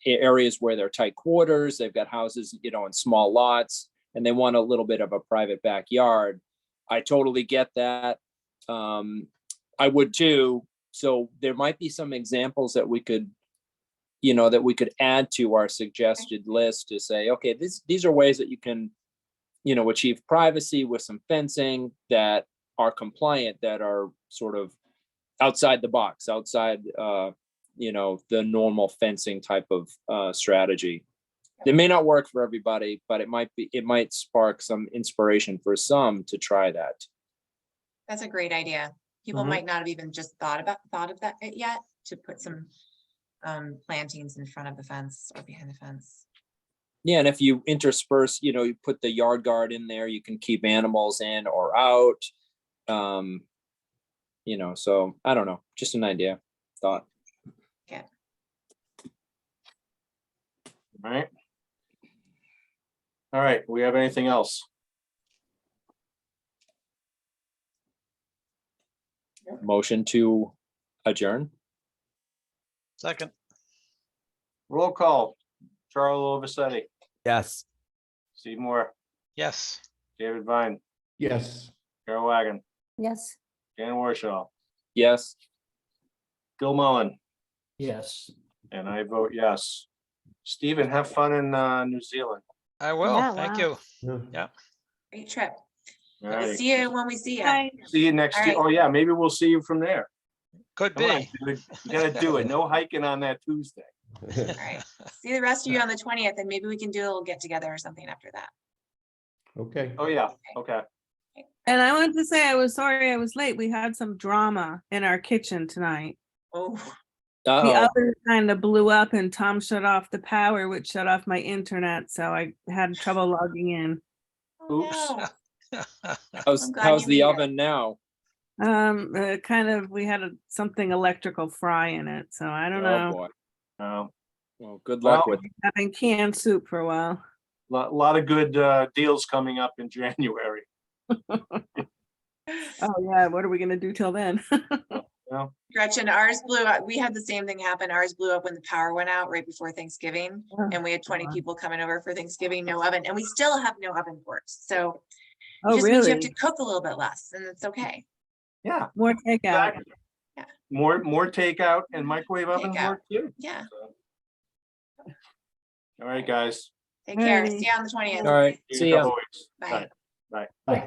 areas where they're tight quarters, they've got houses, in small lots, and they want a little bit of a private backyard. I totally get that. I would too. So there might be some examples that we could, add to our suggested list to say, okay, these are ways that you can, achieve privacy with some fencing that are compliant, that are sort of outside the box, outside, the normal fencing type of strategy. It may not work for everybody, but it might spark some inspiration for some to try that. That's a great idea. People might not have even just thought of that yet, to put some plantings in front of the fence or behind the fence. Yeah, and if you intersperse, you put the yard guard in there, you can keep animals in or out. So I don't know, just an idea, thought. Okay. All right. We have anything else? motion to adjourn. Second, Roll call. Charles Lovasetti, Yes. Steve Moore, yes. David Vine, Yes. Carol Wagon, Yes. Dan Warshaw, Yes. Bill Mullen, Yes. and I vote yes. Stephen, have fun in New Zealand. I will. Yeah, Thank wow. you. Great trip. All We'll right. see you when we see you. Bye. See you next All year. right. Oh, yeah, maybe we'll see you from there. Could Come on, be. dude. You gotta do it. No hiking on that Tuesday. All right. See the rest of you on the 20th, and maybe we can do a little get together or something after that. Okay. Oh, yeah, okay. And I wanted to say I was sorry I was late. We had some drama in our kitchen tonight. Oh, The Uh-oh. oven kind of blew up and Tom shut off the power, which shut off my internet. So I had trouble logging in. Oops. no. How's I'm glad how's you the made it. oven now? We had something electrical fry in it. So I don't Oh know. boy. Well, Well, good luck Well- with Having canned soup for a while. lot of good deals coming up in January. Oh yeah, what are we gonna do till then? Well, Gretchen, ours blew up. We had the same thing happen. Ours blew up when the power went out right before Thanksgiving. Oh, And we had 20 God. people coming over for Thanksgiving, no oven, and we still have no oven ports. So it Oh just means you have really? to cook a little bit less, and it's okay. yeah, More takeout. exactly. More takeout and microwave ovens Takeout. work too. Yeah. So. All right, guys. Take care. Alrighty. See you on the 20th. all right. See See you in a ya. couple weeks. Bye. Bye. Bye.